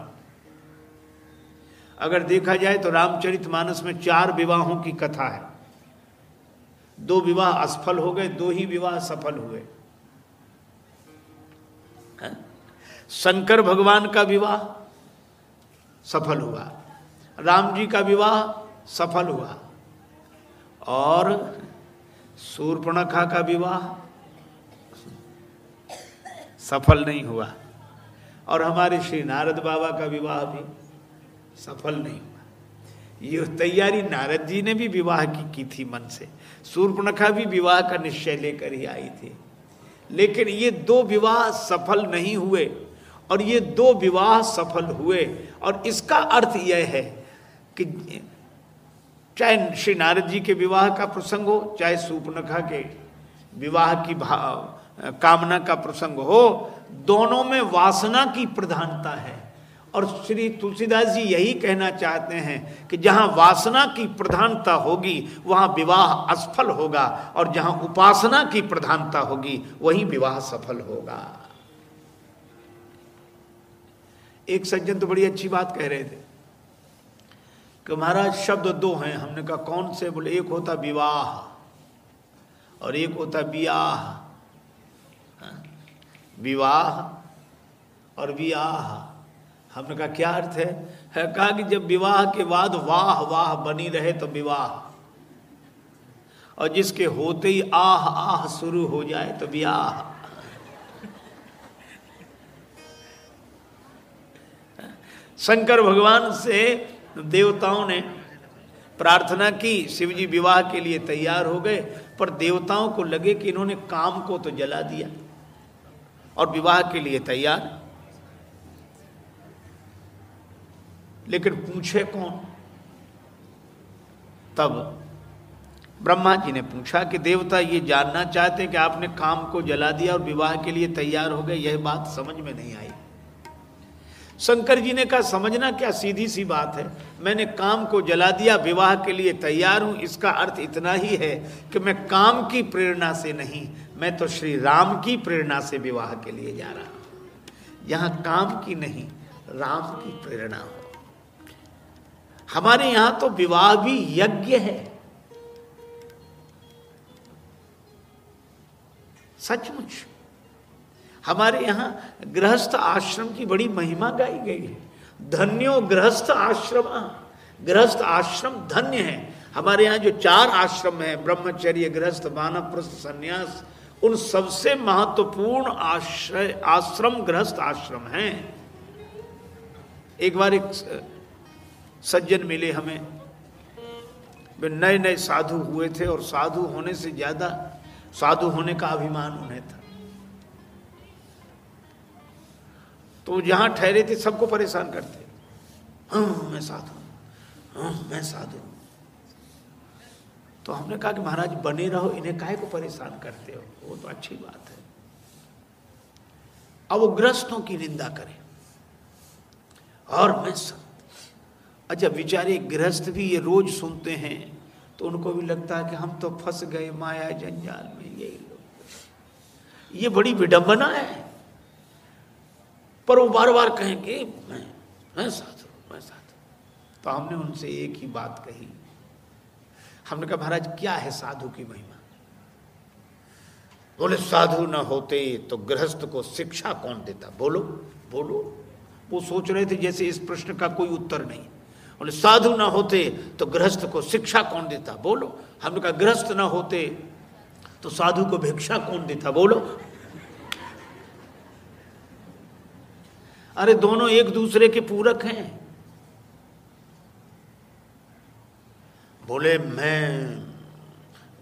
अगर देखा जाए तो रामचरितमानस में 4 विवाहों की कथा है। 2 विवाह असफल हो गए, 2 ही विवाह सफल हुए। शंकर भगवान का विवाह सफल हुआ, राम जी का विवाह सफल हुआ, और शूर्पणखा का विवाह सफल नहीं हुआ, और हमारे श्री नारद बाबा का विवाह भी सफल नहीं हुआ। ये तैयारी नारद जी ने भी विवाह की थी मन से, शूर्पणखा भी विवाह का निश्चय लेकर ही आई थी, लेकिन ये 2 विवाह सफल नहीं हुए और ये 2 विवाह सफल हुए। और इसका अर्थ यह है कि चाहे श्री नारद जी के विवाह का प्रसंग हो, चाहे शूर्पणखा के विवाह की कामना का प्रसंग हो, दोनों में वासना की प्रधानता है। और श्री तुलसीदास जी यही कहना चाहते हैं कि जहां वासना की प्रधानता होगी वहां विवाह असफल होगा, और जहां उपासना की प्रधानता होगी वहीं विवाह सफल होगा। एक सज्जन तो बड़ी अच्छी बात कह रहे थे कि महाराज शब्द 2 हैं। हमने कहा कौन से? बोले एक होता विवाह और एक होता ब्याह। विवाह और ब्याह, हमने कहा क्या अर्थ है? कहा कि जब विवाह के बाद वाह वाह बनी रहे तो विवाह, और जिसके होते ही आह आह शुरू हो जाए तो ब्याह। शंकर भगवान से देवताओं ने प्रार्थना की, शिव जी विवाह के लिए तैयार हो गए, पर देवताओं को लगे कि इन्होंने काम को तो जला दिया और विवाह के लिए तैयार, लेकिन पूछे कौन? तब ब्रह्मा जी ने पूछा कि देवता ये जानना चाहते हैं कि आपने काम को जला दिया और विवाह के लिए तैयार हो गए, यह बात समझ में नहीं आई। शंकर जी ने कहा समझना क्या, सीधी सी बात है, मैंने काम को जला दिया, विवाह के लिए तैयार हूं, इसका अर्थ इतना ही है कि मैं काम की प्रेरणा से नहीं, मैं तो श्री राम की प्रेरणा से विवाह के लिए जा रहा हूं। यहां काम की नहीं, राम की प्रेरणा हो। हमारे यहां तो विवाह भी यज्ञ है, सचमुच। हमारे यहां गृहस्थ आश्रम की बड़ी महिमा गाई गई है। धन्यो गृहस्थ आश्रम, गृहस्थ आश्रम धन्य है। हमारे यहाँ जो 4 आश्रम हैं, ब्रह्मचर्य, गृहस्थ, वानप्रस्थ, संन्यास, उन सबसे महत्वपूर्ण आश्रम गृहस्थ आश्रम हैं। एक बार एक सज्जन मिले हमें, वे नए नए साधु हुए थे और साधु होने से ज्यादा साधु होने का अभिमान उन्हें था। तो जहां ठहरे थे सबको परेशान करते, हाँ मैं साधु, हाँ मैं साधु। तो हमने कहा कि महाराज बने रहो, इन्हें काहे को परेशान करते हो, वो तो अच्छी बात है। अब वो गृहस्थों की निंदा करें और मैं संत। अच्छा बेचारे गृहस्थ भी ये रोज सुनते हैं तो उनको भी लगता है कि हम तो फंस गए माया जंजाल में। ये बड़ी विडंबना है। पर वो बार बार कहेंगे मैं साधु, मैं साधु। तो हमने उनसे एक ही बात कही, हमने कहा महाराज क्या है साधु की महिमा? बोले साधु ना होते तो गृहस्थ को शिक्षा कौन देता? बोलो बोलो। वो सोच रहे थे जैसे इस प्रश्न का कोई उत्तर नहीं। बोले साधु ना होते तो गृहस्थ को शिक्षा कौन देता? बोलो। हमने कहा गृहस्थ ना होते तो साधु को भिक्षा कौन देता? बोलो। अरे दोनों एक दूसरे के पूरक हैं। बोले मैं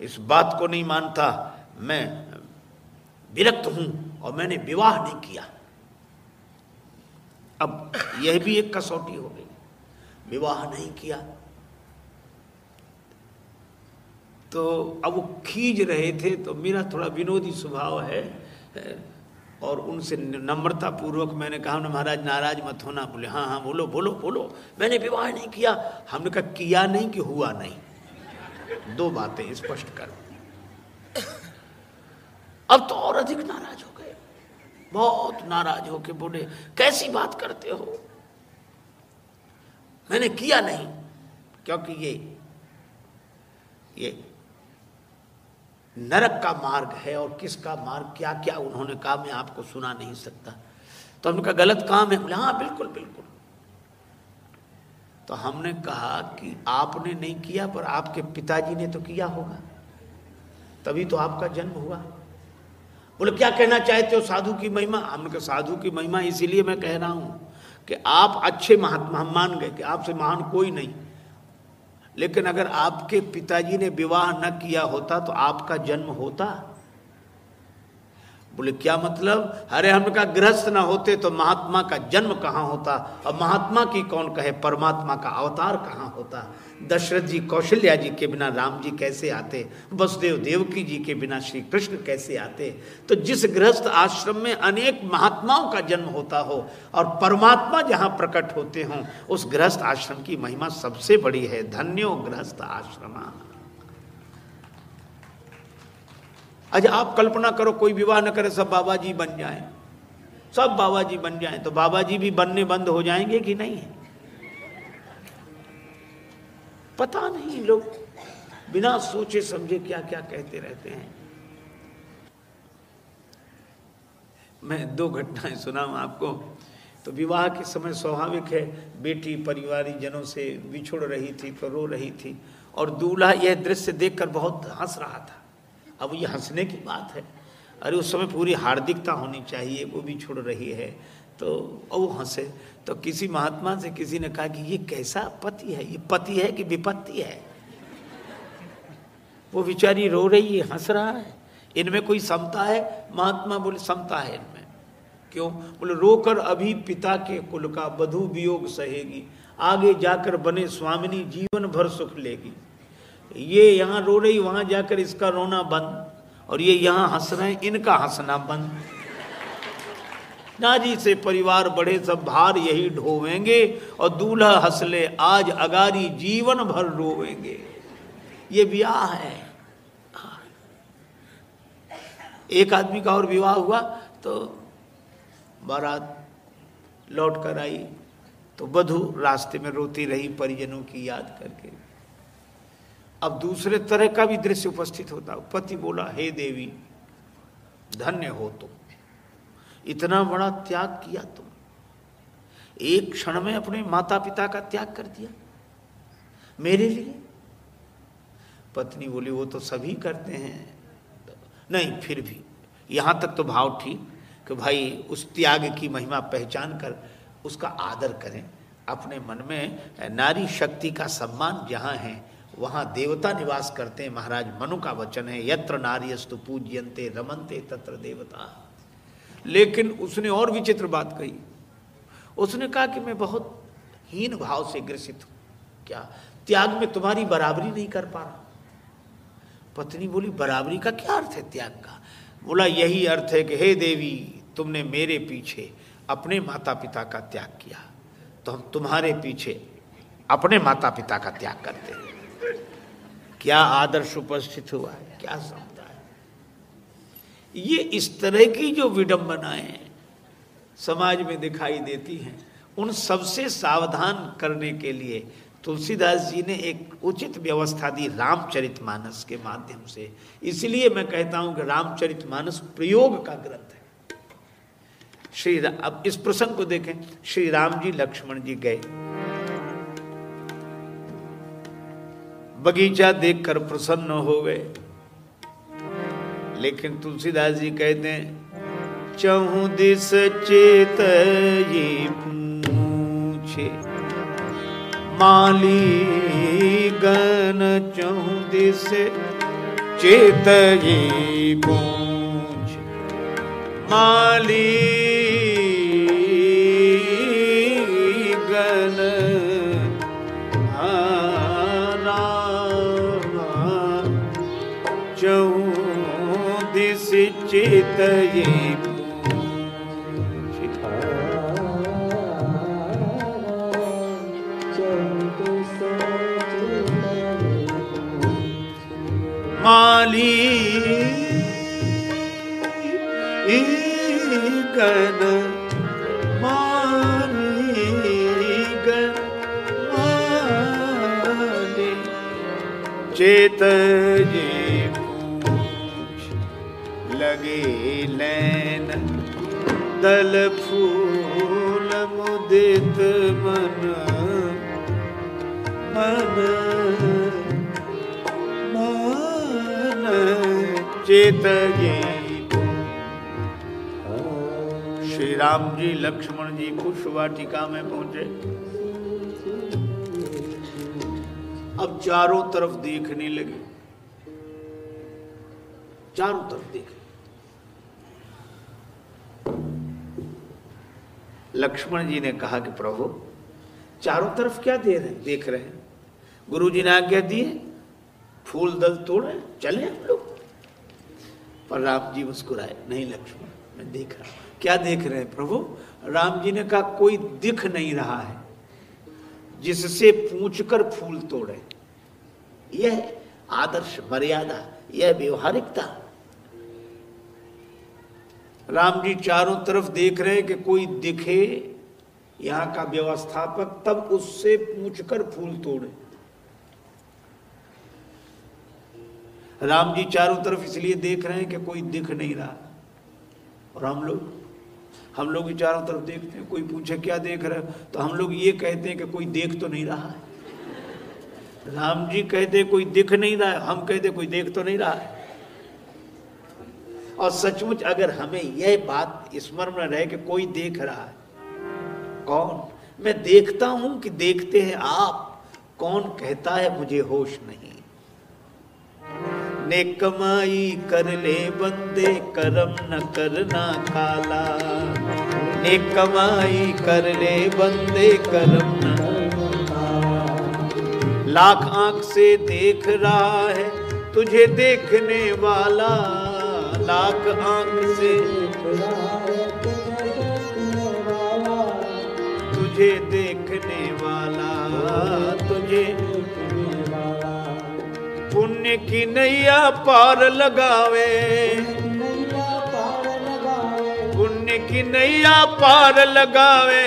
इस बात को नहीं मानता, मैं विरक्त हूं और मैंने विवाह नहीं किया। अब यह भी एक कसौटी हो गई, विवाह नहीं किया। तो अब वो खींच रहे थे, तो मेरा थोड़ा विनोदी स्वभाव है और उनसे नम्रता पूर्वक मैंने कहा ना महाराज नाराज मत होना। बोले हाँ हाँ बोलो बोलो बोलो, मैंने विवाह नहीं किया। हमने कहा किया नहीं कि हुआ नहीं, 2 बातें स्पष्ट कर। अब तो और अधिक नाराज हो गए, बहुत नाराज हो के बोले कैसी बात करते हो, मैंने किया नहीं। क्योंकि ये नरक का मार्ग है और किसका मार्ग क्या क्या उन्होंने कहा मैं आपको सुना नहीं सकता। तो हमने कहा गलत काम है। बोले हाँ बिल्कुल बिल्कुल। तो हमने कहा कि आपने नहीं किया पर आपके पिताजी ने तो किया होगा, तभी तो आपका जन्म हुआ। बोले क्या कहना चाहते हो साधु की महिमा? हमने कहा साधु की महिमा इसीलिए मैं कह रहा हूं कि आप अच्छे महात्मा, हम मान गए कि आपसे महान कोई नहीं, लेकिन अगर आपके पिताजी ने विवाह न किया होता तो आपका जन्म होता। बोले क्या मतलब? अरे हमने कहा गृहस्थ ना होते तो महात्मा का जन्म कहां होता, और महात्मा की कौन कहे परमात्मा का अवतार कहां होता। दशरथ जी कौशल्या जी के बिना राम जी कैसे आते, वसुदेव देवकी जी के बिना श्री कृष्ण कैसे आते। तो जिस गृहस्थ आश्रम में अनेक महात्माओं का जन्म होता हो और परमात्मा जहां प्रकट होते हों, उस गृहस्थ आश्रम की महिमा सबसे बड़ी है। धन्यो गृहस्थ आश्रम। अच्छा आप कल्पना करो कोई विवाह न करे, सब बाबा जी बन जाएं, सब बाबा जी बन जाएं, तो बाबा जी भी बनने बंद हो जाएंगे कि नहीं? पता नहीं, लोग बिना सोचे समझे क्या क्या कहते रहते हैं। मैं 2 घटनाएं सुनाऊं आपको। तो विवाह के समय स्वाभाविक है बेटी परिवारी जनों से बिछुड़ रही थी तो रो रही थी, और दूल्हा यह दृश्य देखकर बहुत हंस रहा था। अब ये हंसने की बात है, अरे उस समय पूरी हार्दिकता होनी चाहिए, वो भी छुड़ रही है तो वो हंसे। तो किसी महात्मा से किसी ने कहा कि ये कैसा पति है, ये पति है कि विपत्ति है? वो बेचारी रो रही है, हंस रहा है, इनमें कोई समता है? महात्मा बोले समता है इनमें। क्यों? बोले रोकर अभी पिता के कुल का बधू वियोग सहेगी, आगे जाकर बने स्वामिनी जीवन भर सुख लेगी। ये यहाँ रो रही, वहां जाकर इसका रोना बंद, और ये यहाँ हंस रहे हैं, इनका हंसना बंद। नारी से परिवार बढ़े सब भार यही ढोवेंगे, और दूल्हा हंसले आज अगारी जीवन भर रोवेंगे। ये ब्याह है। एक आदमी का और विवाह हुआ तो बारात लौट कर आई तो वधू रास्ते में रोती रही परिजनों की याद करके। अब दूसरे तरह का भी दृश्य उपस्थित होता। पति बोला, हे देवी धन्य हो तुम, इतना बड़ा त्याग किया तुम, एक क्षण में अपने माता पिता का त्याग कर दिया मेरे लिए। पत्नी बोली, वो तो सभी करते हैं। नहीं, फिर भी यहां तक तो भाव ठीक कि भाई उस त्याग की महिमा पहचान कर उसका आदर करें। अपने मन में नारी शक्ति का सम्मान जहां है वहां देवता निवास करते हैं। महाराज मनु का वचन है, यत्र नार्यस्तु पूज्यन्ते रमन्ते तत्र देवता। लेकिन उसने और विचित्र बात कही। उसने कहा कि मैं बहुत हीन भाव से ग्रसित हूं, क्या त्याग में तुम्हारी बराबरी नहीं कर पा रहा। पत्नी बोली, बराबरी का क्या अर्थ है त्याग का? बोला, यही अर्थ है कि हे देवी तुमने मेरे पीछे अपने माता पिता का त्याग किया तो हम तुम्हारे पीछे अपने माता पिता का त्याग करते हैं। क्या आदर्श उपस्थित हुआ है, क्या समझा है। ये इस तरह की जो विडंबनाएं समाज में दिखाई देती हैं, उन सबसे सावधान करने के लिए तुलसीदास जी ने एक उचित व्यवस्था दी रामचरितमानस के माध्यम से। इसलिए मैं कहता हूं कि रामचरितमानस प्रयोग का ग्रंथ है। अब इस प्रसंग को देखें। श्री राम जी लक्ष्मण जी गए, बगीचा देखकर प्रसन्न हो गए, लेकिन तुलसीदास जी कहते हैं, चहु दिस चेत ये पूछे माली गण, चहु दिस चेत ये पूछे माली गण, चहु दिस चेत ये माली गण, माली गण, माली चेत ये पूछ लगे लैन, दल फूल मुदित मन, मन चेत ये। श्री राम जी लक्ष्मण जी कुश वाटिका में पहुंचे। अब चारों तरफ देखने लगे, चारों तरफ देखे। लक्ष्मण जी ने कहा कि प्रभु चारों तरफ क्या देख रहे हैं? गुरु जी ने आज्ञा दी है, फूल दल तोड़े चले हम लोग। पर राम जी मुस्कुराए, नहीं लक्ष्मण मैं देख रहा हूं। क्या देख रहे हैं प्रभु? राम जी ने कहा, कोई दिख नहीं रहा है जिससे पूछकर फूल तोड़े। यह आदर्श मर्यादा, यह व्यवहारिकता। राम जी चारों तरफ देख रहे हैं कि कोई दिखे यहां का व्यवस्थापक, तब उससे पूछकर फूल तोड़े। राम जी चारों तरफ इसलिए देख रहे हैं कि कोई दिख नहीं रहा। और हम लोग भी चारों तरफ देखते हैं, कोई पूछे क्या देख रहे हो तो हम लोग ये कहते हैं कि कोई देख तो नहीं रहा है। राम जी कहते कोई दिख नहीं रहा है, हम कहते कोई देख तो नहीं रहा है। और सचमुच अगर हमें यह बात स्मरण में रहे कि कोई देख रहा है, कौन? मैं देखता हूं कि देखते हैं आप? कौन कहता है मुझे होश नहीं? नेक कमाई कर ले बंदे, करम न करना काला। नेक कमाई कर ले बंदे, करम न लाख आंख से देख रहा है तुझे देखने वाला, लाख आंख से तुझे देखने वाला, तुझे पुण्य की नैया पार लगावे, पुण्य की नैया पार लगावे,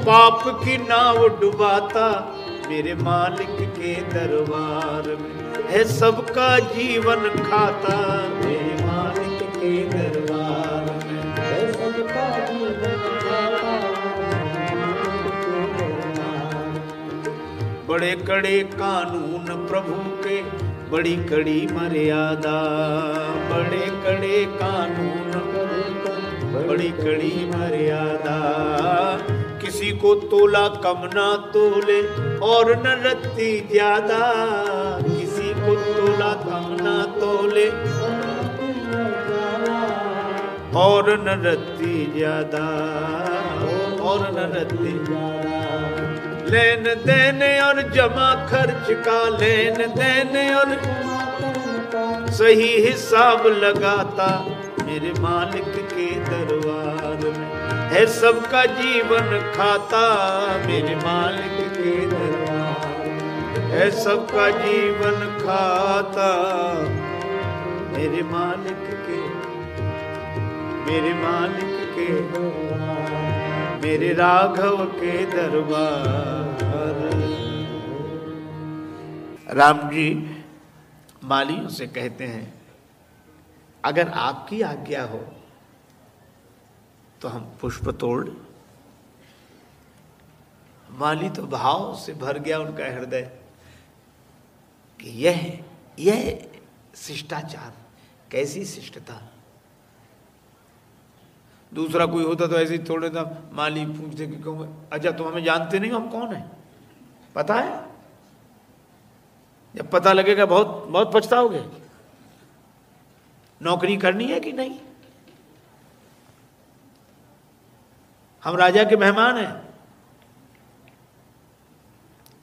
पाप की नाव डुबाता मेरे मालिक के दरबार में है सबका जीवन खाता, मेरे मालिक के दरबार में है सबका जीवन खाता। बड़े कड़े कानून प्रभु के बड़ी कड़ी मर्यादा, बड़े कड़े कानून बड़ी कड़ी मर्यादा, किसी को तोला कम ना तोले और न रत्ती ज्यादा, किसी को तोला कम ना तोले और न रत्ती ज्यादा, और न रत्ती ज्यादा। लेन देन और जमा खर्च का लेन देन और सही हिसाब लगाता मेरे मालिक के दरबार में है सबका जीवन खाता, मेरे मालिक के दरबार है सबका जीवन खाता, मेरे मालिक के, मेरे मालिक के, मेरे राघव के दरबार। राम जी मालियों से कहते हैं अगर आपकी आज्ञा हो तो हम पुष्प तोड़। माली तो भाव से भर गया उनका हृदय कि यह शिष्टाचार, कैसी शिष्टता। दूसरा कोई होता तो ऐसे ही तोड़ देता। माली पूछते कि क्यों? अच्छा तुम हमें जानते नहीं हो, हम कौन है पता है? जब पता लगेगा बहुत बहुत पछताओगे। नौकरी करनी है कि नहीं? हम राजा के मेहमान हैं,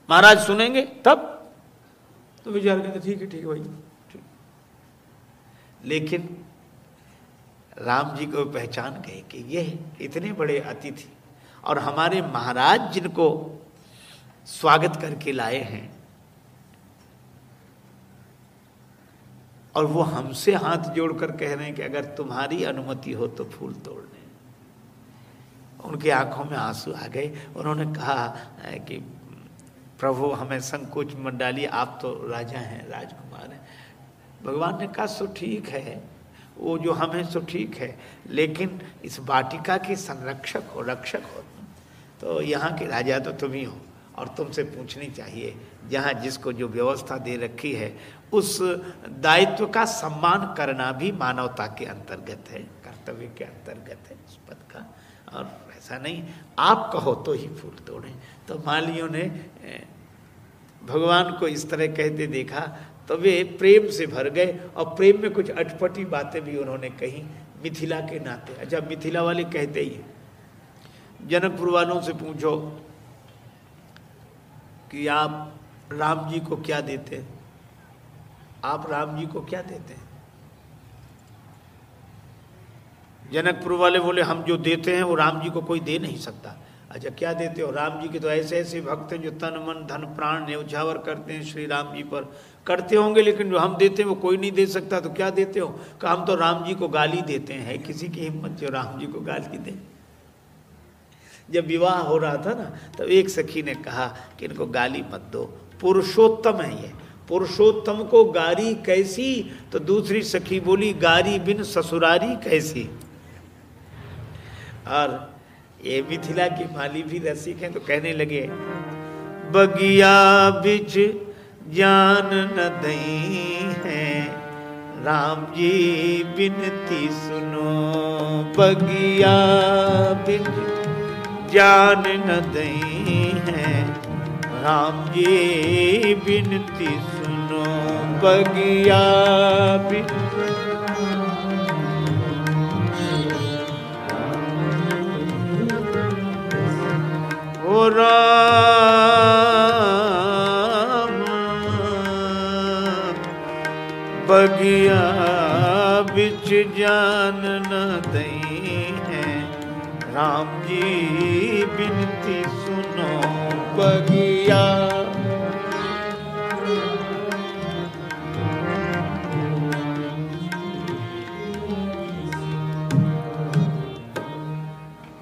महाराज सुनेंगे तब तो विचार करते ठीक है भाई ठीक। लेकिन राम जी को पहचान गए कि ये इतने बड़े अतिथि और हमारे महाराज जिनको स्वागत करके लाए हैं और वो हमसे हाथ जोड़कर कह रहे हैं कि अगर तुम्हारी अनुमति हो तो फूल तोड़ने। उनकी आंखों में आंसू आ गए। उन्होंने कहा कि प्रभु हमें संकोच मत डालिए, आप तो राजा हैं, राजकुमार हैं। भगवान ने कहा सो ठीक है, वो जो हम हैं सो ठीक है, लेकिन इस वाटिका के संरक्षक हो, रक्षक हो, तो यहाँ के राजा तो तुम ही हो और तुमसे पूछनी चाहिए जहाँ जिसको जो व्यवस्था दे रखी है उस दायित्व का सम्मान करना भी मानवता के अंतर्गत है, कर्तव्य के अंतर्गत है उस पद का। और ऐसा नहीं आप कहो तो ही फूल तोड़ें। तो मालियों ने भगवान को इस तरह कहते देखा तो वे प्रेम से भर गए और प्रेम में कुछ अटपटी बातें भी उन्होंने कही मिथिला के नाते। अच्छा मिथिला वाले कहते ही हैं, जनकपुर वालों से पूछो कि आप राम जी को क्या देते हैं, आप राम जी को क्या देते हैं? जनकपुर वाले बोले हम जो देते हैं वो राम जी को कोई दे नहीं सकता। अच्छा क्या देते हो? राम जी के तो ऐसे ऐसे भक्त हैं जो तन मन धन प्राण न्यौछावर करते हैं श्री राम जी पर। करते होंगे लेकिन जो हम देते हैं वो कोई नहीं दे सकता। तो क्या देते हो? कि हम तो राम जी को गाली देते हैं। किसी की हिम्मत जो राम जी को गाली दे। जब विवाह हो रहा था ना तो एक सखी ने कहा कि इनको गाली मत दो, पुरुषोत्तम है ये, पुरुषोत्तम को गारी कैसी? तो दूसरी सखी बोली गारी बिन ससुरारी कैसी। और ये मिथिला की माली भी रसिक हैं तो कहने लगे बगिया बिच जान न दई है राम जी बिनती सुनो, बगिया बिच जान न दई है राम जी बिनती सुनो, बगिया बिच राम बगिया बिच जान न दई है, राम जी बिनती सुनो बगिया।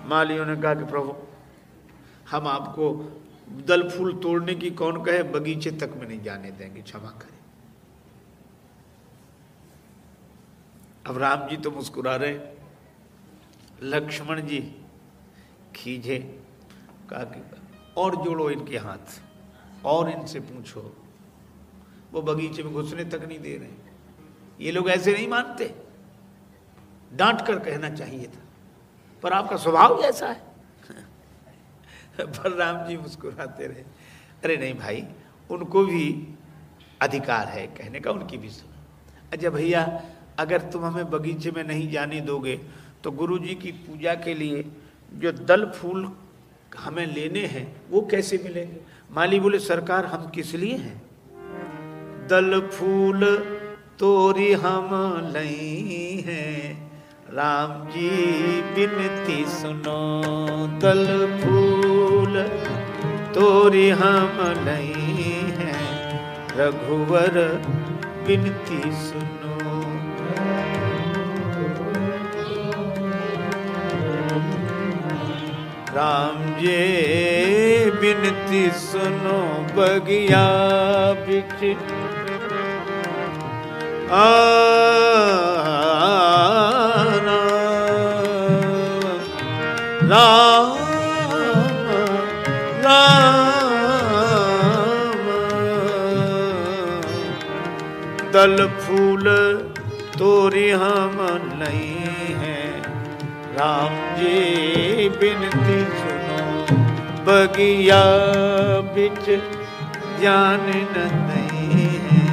मालियों ने कहा कि प्रभु हम आपको दल फूल तोड़ने की कौन कहे, बगीचे तक में नहीं जाने देंगे, क्षमा करें। अब राम जी तो मुस्कुरा रहे, लक्ष्मण जी खींचे, कहा कि और जोड़ो इनके हाथ और इनसे पूछो, वो बगीचे में घुसने तक नहीं दे रहे। ये लोग ऐसे नहीं मानते, डांट कर कहना चाहिए था, पर आपका स्वभाव कैसा है। पर राम जी मुस्कुराते रहे, अरे नहीं भाई, उनको भी अधिकार है कहने का, उनकी भी सुनो। अच्छा भैया, अगर तुम हमें बगीचे में नहीं जाने दोगे तो गुरु जी की पूजा के लिए जो दल फूल हमें लेने हैं वो कैसे मिलेंगे। माली बोले, सरकार हम किस लिए हैं, दल फूल तोरी हम लई हैं, राम जी बिनती सुनो, दल फूल तोरी हम लई हैं, रघुवर बिनती सुनो। राम जी बिनती सुनो बगिया बिच राम राम दल फूल तोरी हम नहीं हैं, राम जी बिनती सुनो बगिया बिच जान न दई है,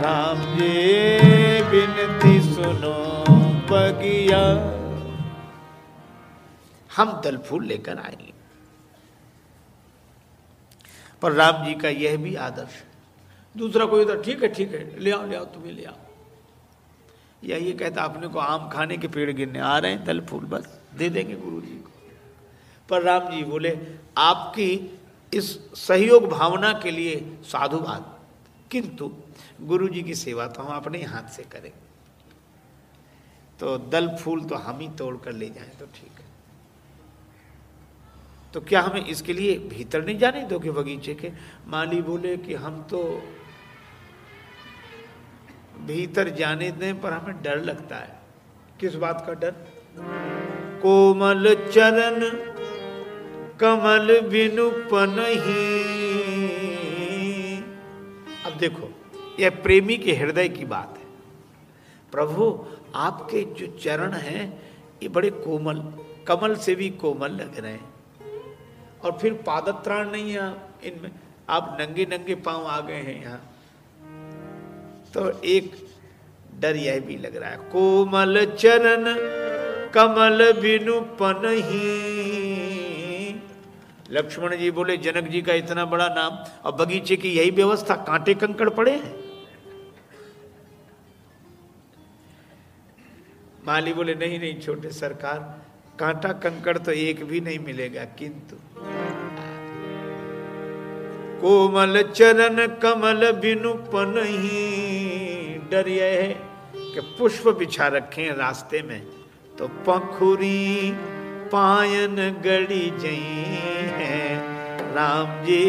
राम जी बिनती सुनो बगिया। हम दल फूल लेकर आएंगे। पर राम जी का यह भी आदर्श है। दूसरा कोई तो ठीक है ले आओ तुम्हें ले आओ, या ये कहता अपने को आम खाने के पेड़ गिरने आ रहे हैं, दल फूल बस दे देंगे गुरु जी को। पर राम जी बोले, आपकी इस सहयोग भावना के लिए साधुवाद, किंतु गुरु जी की सेवा तो हम अपने हाथ से करेंगे, तो दल फूल तो हम ही तोड़ कर ले जाएं तो ठीक है। तो क्या हमें इसके लिए भीतर नहीं जाने दोगे बगीचे के। माली बोले कि हम तो भीतर जाने दें, पर हमें डर लगता है। किस बात का डर। कोमल चरण कमल बिनु पनहि। अब देखो, यह प्रेमी के हृदय की बात है। प्रभु आपके जो चरण हैं ये बड़े कोमल, कमल से भी कोमल लग रहे हैं, और फिर पादत्राण नहीं है इनमें, आप नंगे नंगे पांव आ गए हैं यहाँ, तो एक डर यह भी लग रहा है। कोमल चरण कमल बिनु पनहि। लक्ष्मण जी बोले, जनक जी का इतना बड़ा नाम और बगीचे की यही व्यवस्था, कांटे कंकड़ पड़े हैं। माली बोले, नहीं छोटे सरकार, कांटा कंकड़ तो एक भी नहीं मिलेगा, किंतु कोमल चरण कमल बिनु पनहि। डर यह है कि पुष्प बिछा रखे हैं रास्ते में, तो पंखुरी पायन गड़ी जई है, राम जी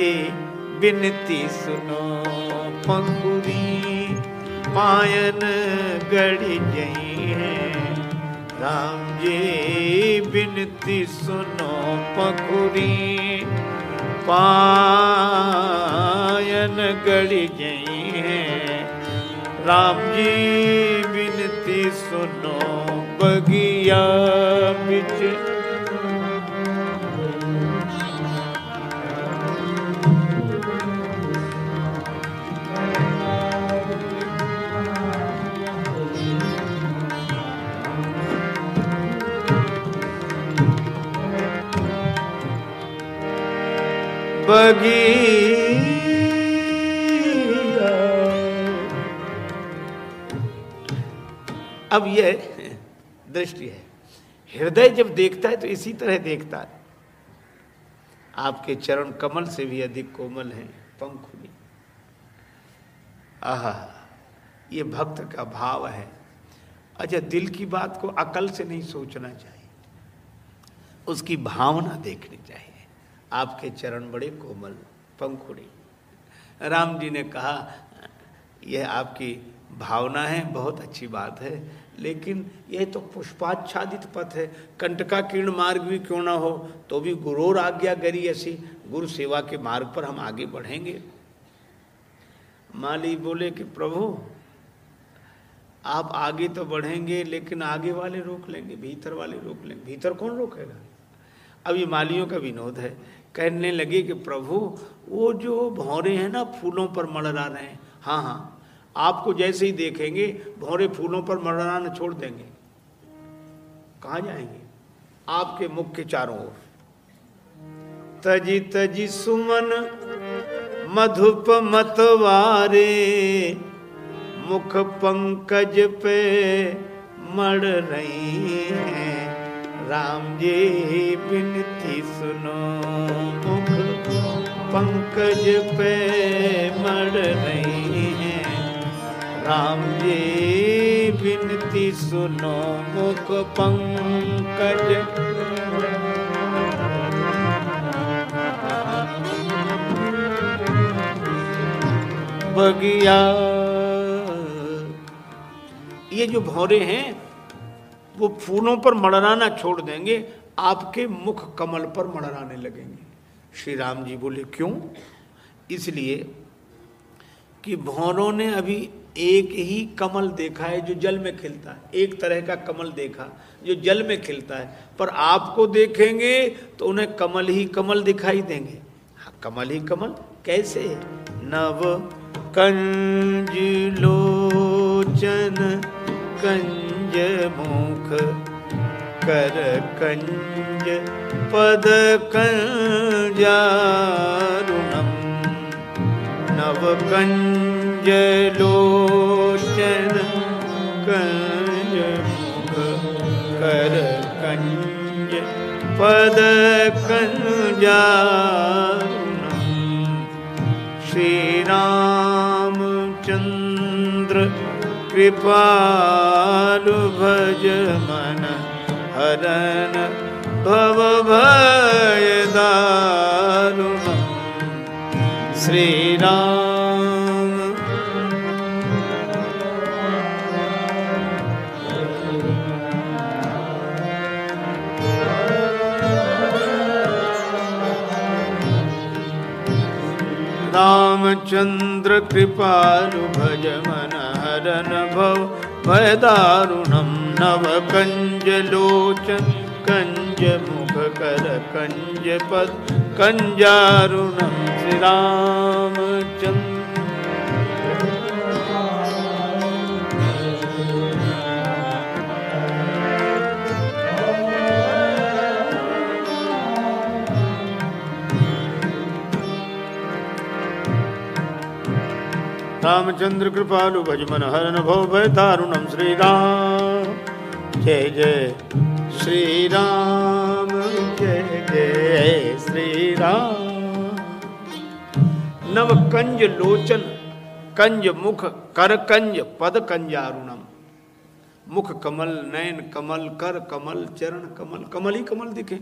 बिनती सुनो पंखुरी पायन गड़ी जई है, राम जी बिनती सुनो पंखुरी पायन गड़ी जई है, राम जी बिनती सुनो बगिया बिच। बगिया अब यह दृष्टि है। हृदय जब देखता है तो इसी तरह देखता है। आपके चरण कमल से भी अधिक कोमल हैं पंखुड़ी। आहा, ये भक्त का भाव है। अच्छा, दिल की बात को अकल से नहीं सोचना चाहिए, उसकी भावना देखनी चाहिए। आपके चरण बड़े कोमल पंखुड़ी। राम जी ने कहा यह आपकी भावना है, बहुत अच्छी बात है, लेकिन यह तो पुष्पाच्छादित पथ है, कंटकाकीर्ण मार्ग भी क्यों ना हो तो भी गुरोर आज्ञा करी, ऐसी गुरु सेवा के मार्ग पर हम आगे बढ़ेंगे। माली बोले कि प्रभु आप आगे तो बढ़ेंगे लेकिन आगे वाले रोक लेंगे, भीतर वाले रोक लेंगे। भीतर कौन रोकेगा? अब ये मालियों का विनोद है। कहने लगे कि प्रभु वो जो भौरे हैं ना फूलों पर मड़रा रहे हैं, हाँ हाँ, आपको जैसे ही देखेंगे भौरे फूलों पर मड़राना छोड़ देंगे। कहाँ जाएंगे? आपके मुख के चारों ओर। तजी तजी सुमन मधुप मतवारे, मुख पंकज पे मड़ रही हैं, राम जी बिनती सुनो, मुख पंकज पे मड़ रही हैं, राम जी बिनती सुनो, मुख पंकज। बगिया, ये जो भौरे हैं वो फूलों पर मड़राना छोड़ देंगे, आपके मुख कमल पर मड़राने लगेंगे। श्री राम जी बोले क्यों? इसलिए कि भौरों ने अभी एक ही कमल देखा है जो जल में खिलता है, एक तरह का कमल देखा जो जल में खिलता है, पर आपको देखेंगे तो उन्हें कमल ही कमल दिखाई देंगे। हाँ, कमल ही कमल कैसे? नव कंज लोचन कंज मुख कर कंज पद कंजारुणम, नव कंज लोचन कंज मुख कर कंज पद कंजारुणम, श्री रामचंद्र कृपालु भज मन हरन भव भय दारुणम, श्री राम। रामचंद्र कृपालु भज मन हरन भव भय दारुणम, नव कंज लोचन कंज मुख कर कंज पद कंजारुणम, श्री रामचंद्र। रामचंद्र कृपालु भज मन हरन भव भय दारुणम, श्री राम। जय जय श्री राम, जय जय श्री राम। नव कंज लोचन कंज मुख कर कंज पद कंजारुणम, मुख कमल, नयन कमल, कर कमल, चरण कमल, कमल ही कमल दिखे।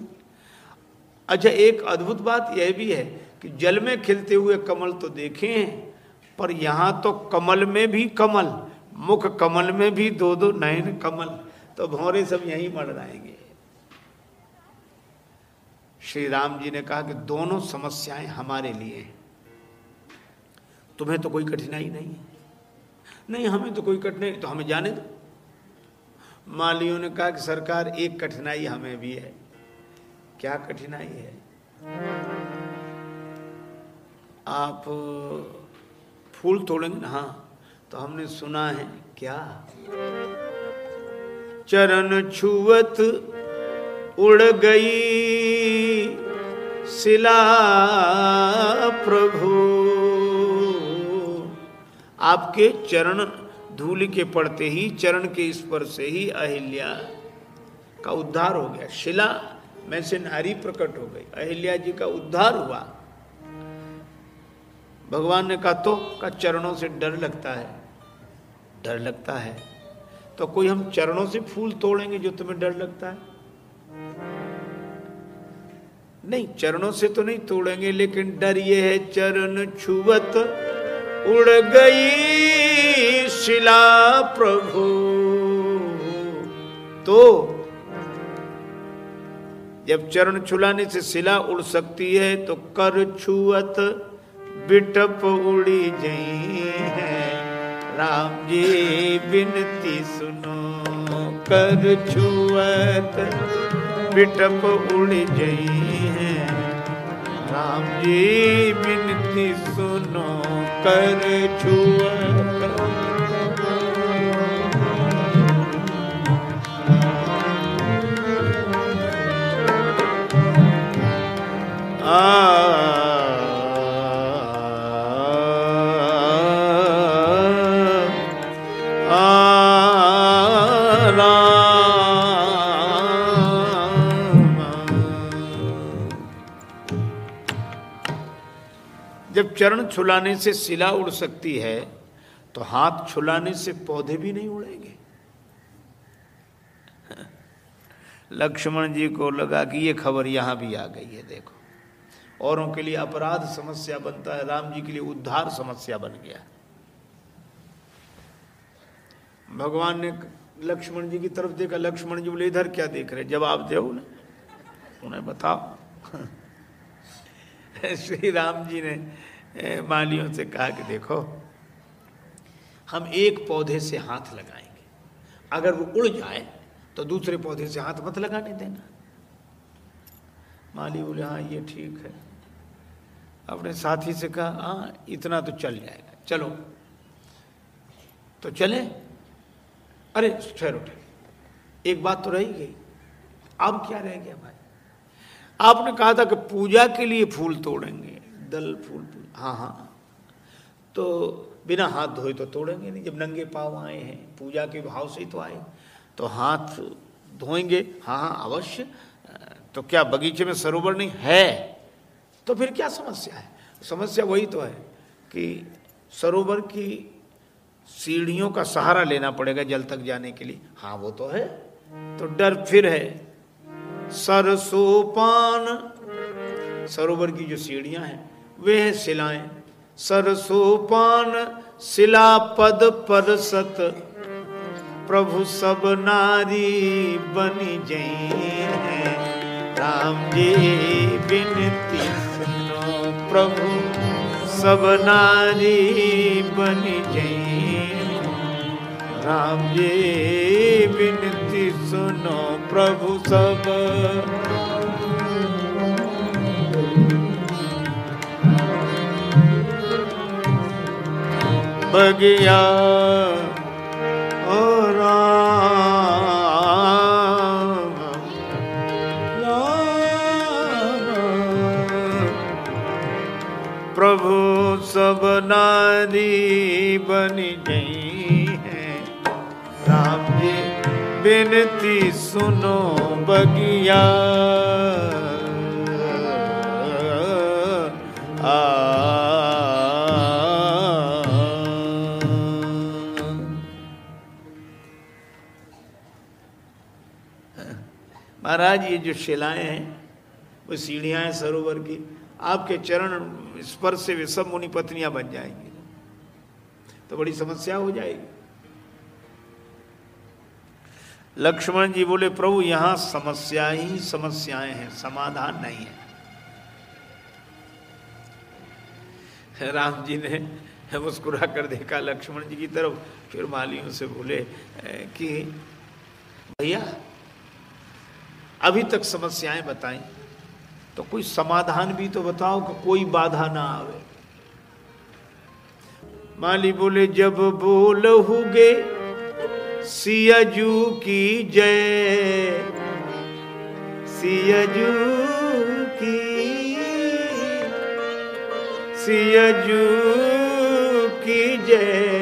अच्छा, एक अद्भुत बात यह भी है कि जल में खिलते हुए कमल तो देखे हैं, पर यहाँ तो कमल में भी कमल, मुख कमल में भी दो दो नयन कमल, तो भौरे सब यहीं मर जाएंगे। श्री राम जी ने कहा कि दोनों समस्याएं हमारे लिए हैं, तुम्हें तो कोई कठिनाई नहीं है। नहीं, हमें तो कोई कठिनाई, तो हमें जाने दो। मालियों ने कहा कि सरकार एक कठिनाई हमें भी है। क्या कठिनाई है? आप फूल तोड़ेंगे ना? हाँ, तो हमने सुना है क्या, चरण छुअत उड़ गई शिला प्रभु। आपके चरण धूलि के पड़ते ही, चरण के स्पर्श से ही अहिल्या का उद्धार हो गया। शिला में से नारी प्रकट हो गई, अहिल्या जी का उद्धार हुआ। भगवान ने कहा तो का चरणों से डर लगता है, डर लगता है तो कोई हम चरणों से फूल तोड़ेंगे जो तुम्हें डर लगता है? नहीं, चरणों से तो नहीं तोड़ेंगे, लेकिन डर ये है चरण छुवत उड़ गई शिला प्रभु। तो जब चरण छुलाने से शिला उड़ सकती है तो कर छुअत बिटप उड़ी जई है। राम जी विनती सुनो, कर छुअत बिटप उड़ी जई है। राम जी विनती सुनो, कर छुअत। जब चरण छुलाने से शिला उड़ सकती है तो हाथ छुलाने से पौधे भी नहीं उड़ेंगे। लक्ष्मण जी को लगा कि ये खबर यहां भी आ गई है। देखो, औरों के लिए अपराध समस्या बनता है, राम जी के लिए उद्धार समस्या बन गया। भगवान ने लक्ष्मण जी की तरफ देखा, लक्ष्मण जी बोले इधर क्या देख रहे, जवाब दो उन्हें बताओ। श्री राम जी ने मालियों से कहा कि देखो, हम एक पौधे से हाथ लगाएंगे, अगर वो उड़ जाए तो दूसरे पौधे से हाथ मत लगाने देना। माली बोले हाँ ये ठीक है। अपने साथी से कहा हाँ इतना तो चल जाएगा, चलो। तो चले। अरे ठहरो ठहरो, एक बात तो रह गई। अब क्या रह गया भाई? आपने कहा था कि पूजा के लिए फूल तोड़ेंगे, दल फूल। हाँ हाँ, तो बिना हाथ धोए तो तोड़ेंगे नहीं। जब नंगे पाँव आए हैं, पूजा के भाव से ही तो आए, तो हाथ धोएंगे। हाँ हाँ अवश्य। तो क्या बगीचे में सरोवर नहीं है? तो फिर क्या समस्या है? समस्या वही तो है कि सरोवर की सीढ़ियों का सहारा लेना पड़ेगा जल तक जाने के लिए। हाँ वो तो है, तो डर फिर है। सरसोपान, सरोवर की जो सीढ़ियां हैं वे हैं शिलाएं। सरसोपान शिला पद पर सत, प्रभु सब नारी बनी जई है। राम जी विनती सुनो, प्रभु सब नारी बनी जई। राम जी विनती सुनो, प्रभु सब। बगिया ओ राम, प्रभु सब नारी बनी गई है। राम जी विनती सुनो, बगिया महाराज ये जो शिलाएं हैं वो सीढ़ियां हैं सरोवर की, आपके चरण स्पर्श से वे सब मुनि पत्नियां बन जाएंगी, तो बड़ी समस्या हो जाएगी। लक्ष्मण जी बोले प्रभु यहां समस्या ही समस्याएं हैं, समाधान नहीं है। राम जी ने मुस्कुरा कर देखा लक्ष्मण जी की तरफ, फिर मालियों से बोले कि भैया अभी तक समस्याएं बताएं, तो कोई समाधान भी तो बताओ कि कोई बाधा ना आवे। माली बोले जब बोलहुगे सियाजू की जय, सियाजू की, सियाजू की जय,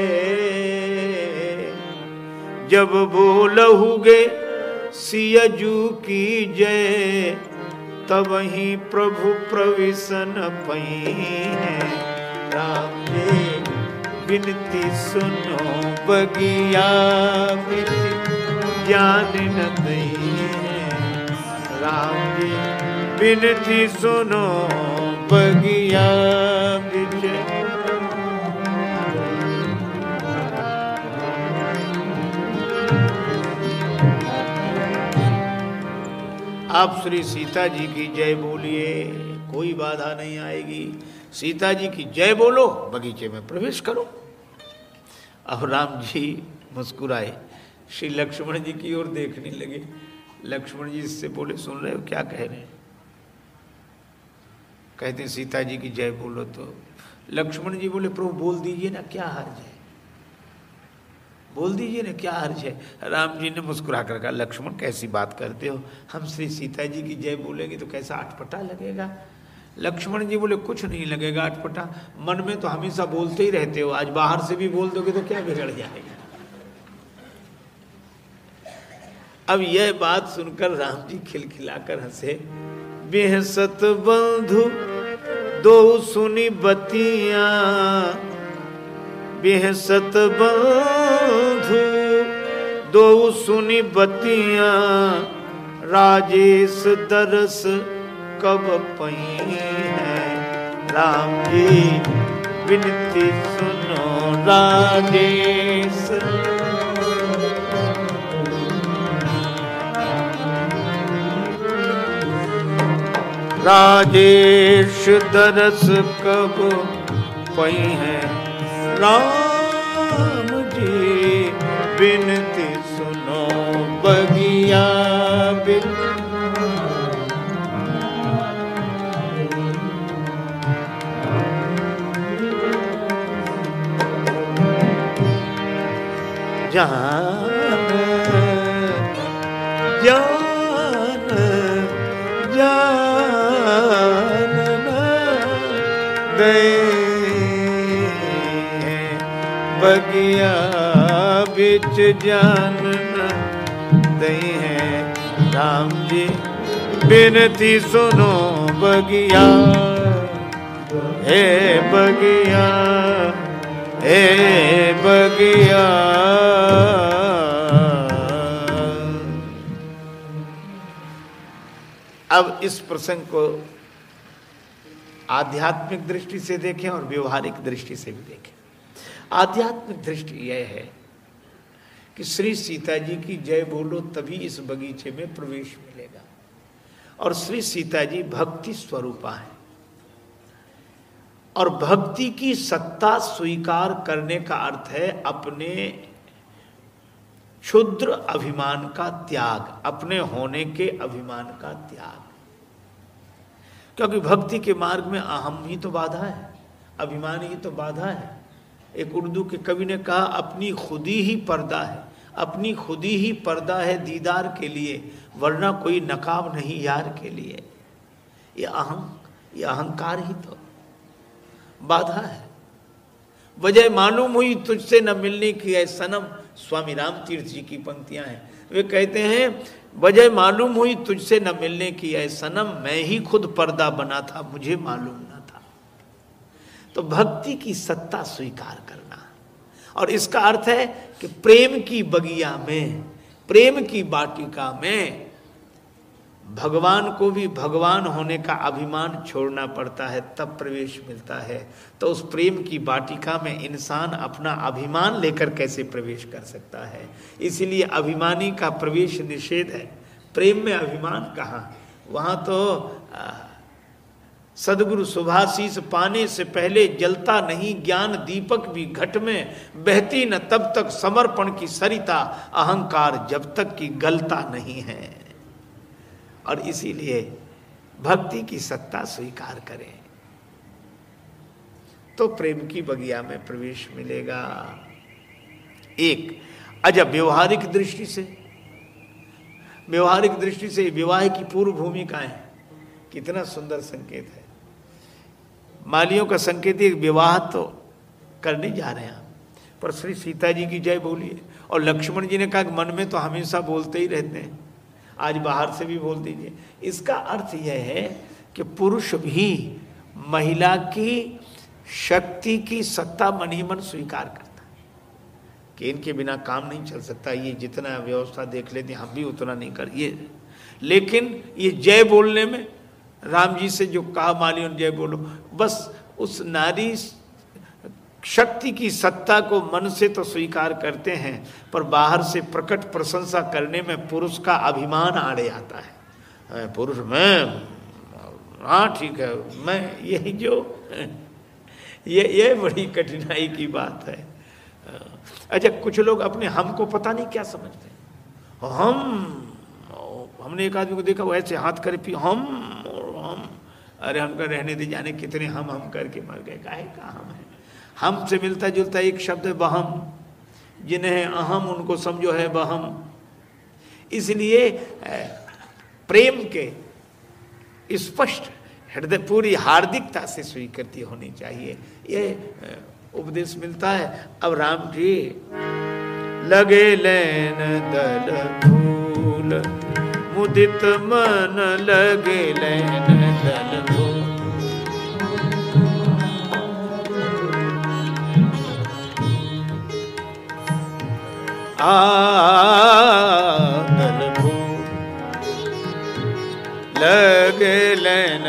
जब बोलहुगे सियजू की जय, तब ही प्रभु प्रविशन पई है। राम जी विनती सुनो बगिया बिच ज्ञान न दई है। राम जी विनती सुनो बगिया बिच। आप श्री सीता जी की जय बोलिए, कोई बाधा नहीं आएगी। सीता जी की जय बोलो, बगीचे में प्रवेश करो। अब राम जी मुस्कुराए, श्री लक्ष्मण जी की ओर देखने लगे। लक्ष्मण जी इससे बोले, सुन रहे हो क्या कह रहे हैं? कहते हैं सीता जी की जय बोलो। तो लक्ष्मण जी बोले, प्रभु बोल दीजिए ना, क्या हर्ज है, बोल दीजिए ना, क्या हर्ज है। राम जी ने मुस्कुरा कर कहा, लक्ष्मण कैसी बात करते हो, हम श्री सीता जी की जय बोलेंगे तो कैसा अटपटा लगेगा। लक्ष्मण जी बोले, कुछ नहीं लगेगा अटपटा, मन में तो हमेशा बोलते ही रहते हो, आज बाहर से भी बोल दोगे तो क्या बिगड़ जाएगा। अब यह बात सुनकर राम जी खिलखिलाकर हंसे। बेहसत बंधु दो सुनी बतिया, बेहसत बंधु दो सुनी बतिया, राजेश दरस कब पई है। राम जी विनती सुनो राजेश, राजेश दरस कब पई है। राम जी विनती सुनो बगिया बिच। जान जान जान दे बगिया बिच जान दे हैं। राम जी विनती सुनो बगिया, हे बगिया हे बगिया। अब इस प्रसंग को आध्यात्मिक दृष्टि से देखें और व्यवहारिक दृष्टि से भी देखें। आध्यात्मिक दृष्टि यह है कि श्री सीता जी की जय बोलो तभी इस बगीचे में प्रवेश मिलेगा। और श्री सीता जी भक्ति स्वरूपा है, और भक्ति की सत्ता स्वीकार करने का अर्थ है अपने क्षुद्र अभिमान का त्याग, अपने होने के अभिमान का त्याग। क्योंकि भक्ति के मार्ग में अहम ही तो बाधा है, अभिमान ही तो बाधा है। एक उर्दू के कवि ने कहा, अपनी खुदी ही पर्दा है, अपनी खुदी ही पर्दा है दीदार के लिए, वरना कोई नकाब नहीं यार के लिए। ये अहंकार ही तो बाधा है। वजह मालूम हुई तुझसे न मिलने की है सनम, स्वामी राम तीर्थ जी की पंक्तियां हैं। वे कहते हैं, वजह मालूम हुई तुझसे न मिलने की है सनम, मैं ही खुद पर्दा बना था मुझे मालूम न था। तो भक्ति की सत्ता स्वीकार करना, और इसका अर्थ है कि प्रेम की बगिया में, प्रेम की वाटिका में भगवान को भी भगवान होने का अभिमान छोड़ना पड़ता है, तब प्रवेश मिलता है। तो उस प्रेम की वाटिका में इंसान अपना अभिमान लेकर कैसे प्रवेश कर सकता है। इसीलिए अभिमानी का प्रवेश निषेध है। प्रेम में अभिमान कहाँ, वहाँ तो सदगुरु सुभाशीष पाने से पहले जलता नहीं ज्ञान दीपक भी घट में, बहती न तब तक समर्पण की सरिता, अहंकार जब तक कि गलता नहीं है। और इसीलिए भक्ति की सत्ता स्वीकार करें तो प्रेम की बगिया में प्रवेश मिलेगा। एक अच्छा, व्यवहारिक दृष्टि से, व्यवहारिक दृष्टि से विवाह की पूर्व भूमिकाएं, कितना सुंदर संकेत है। मालियों का संकेत है, विवाह तो करने जा रहे हैं, पर श्री सीता जी की जय बोलिए। और लक्ष्मण जी ने कहा कि मन में तो हमेशा बोलते ही रहते हैं, आज बाहर से भी बोल दीजिए। इसका अर्थ यह है कि पुरुष भी महिला की शक्ति की सत्ता मन ही मन स्वीकार करता है कि इनके बिना काम नहीं चल सकता, ये जितना व्यवस्था देख लेते हम भी उतना नहीं कर ये। लेकिन ये जय बोलने में राम जी से जो कहा मालियों जय बोलो, बस उस नारी शक्ति की सत्ता को मन से तो स्वीकार करते हैं, पर बाहर से प्रकट प्रशंसा करने में पुरुष का अभिमान आड़े आता है। पुरुष मैं, हाँ ठीक है मैं, यही जो ये बड़ी कठिनाई की बात है। अच्छा, कुछ लोग अपने हम को पता नहीं क्या समझते हैं। हमने एक आदमी को देखा वो ऐसे हाथ करे पी हम, अरे हमका रहने दे, जाने कितने हम करके मर गए। काहे का हम है? हम से मिलता जुलता एक शब्द है बहम, जिन्हें अहम उनको समझो है बहम। इसलिए प्रेम के स्पष्ट हृदय पूरी हार्दिकता से स्वीकृति होनी चाहिए, ये उपदेश मिलता है। अब राम जी लगे लेन दल फूल, मुदित मन लगे लेन दल फूल। दल फूल लगे लेन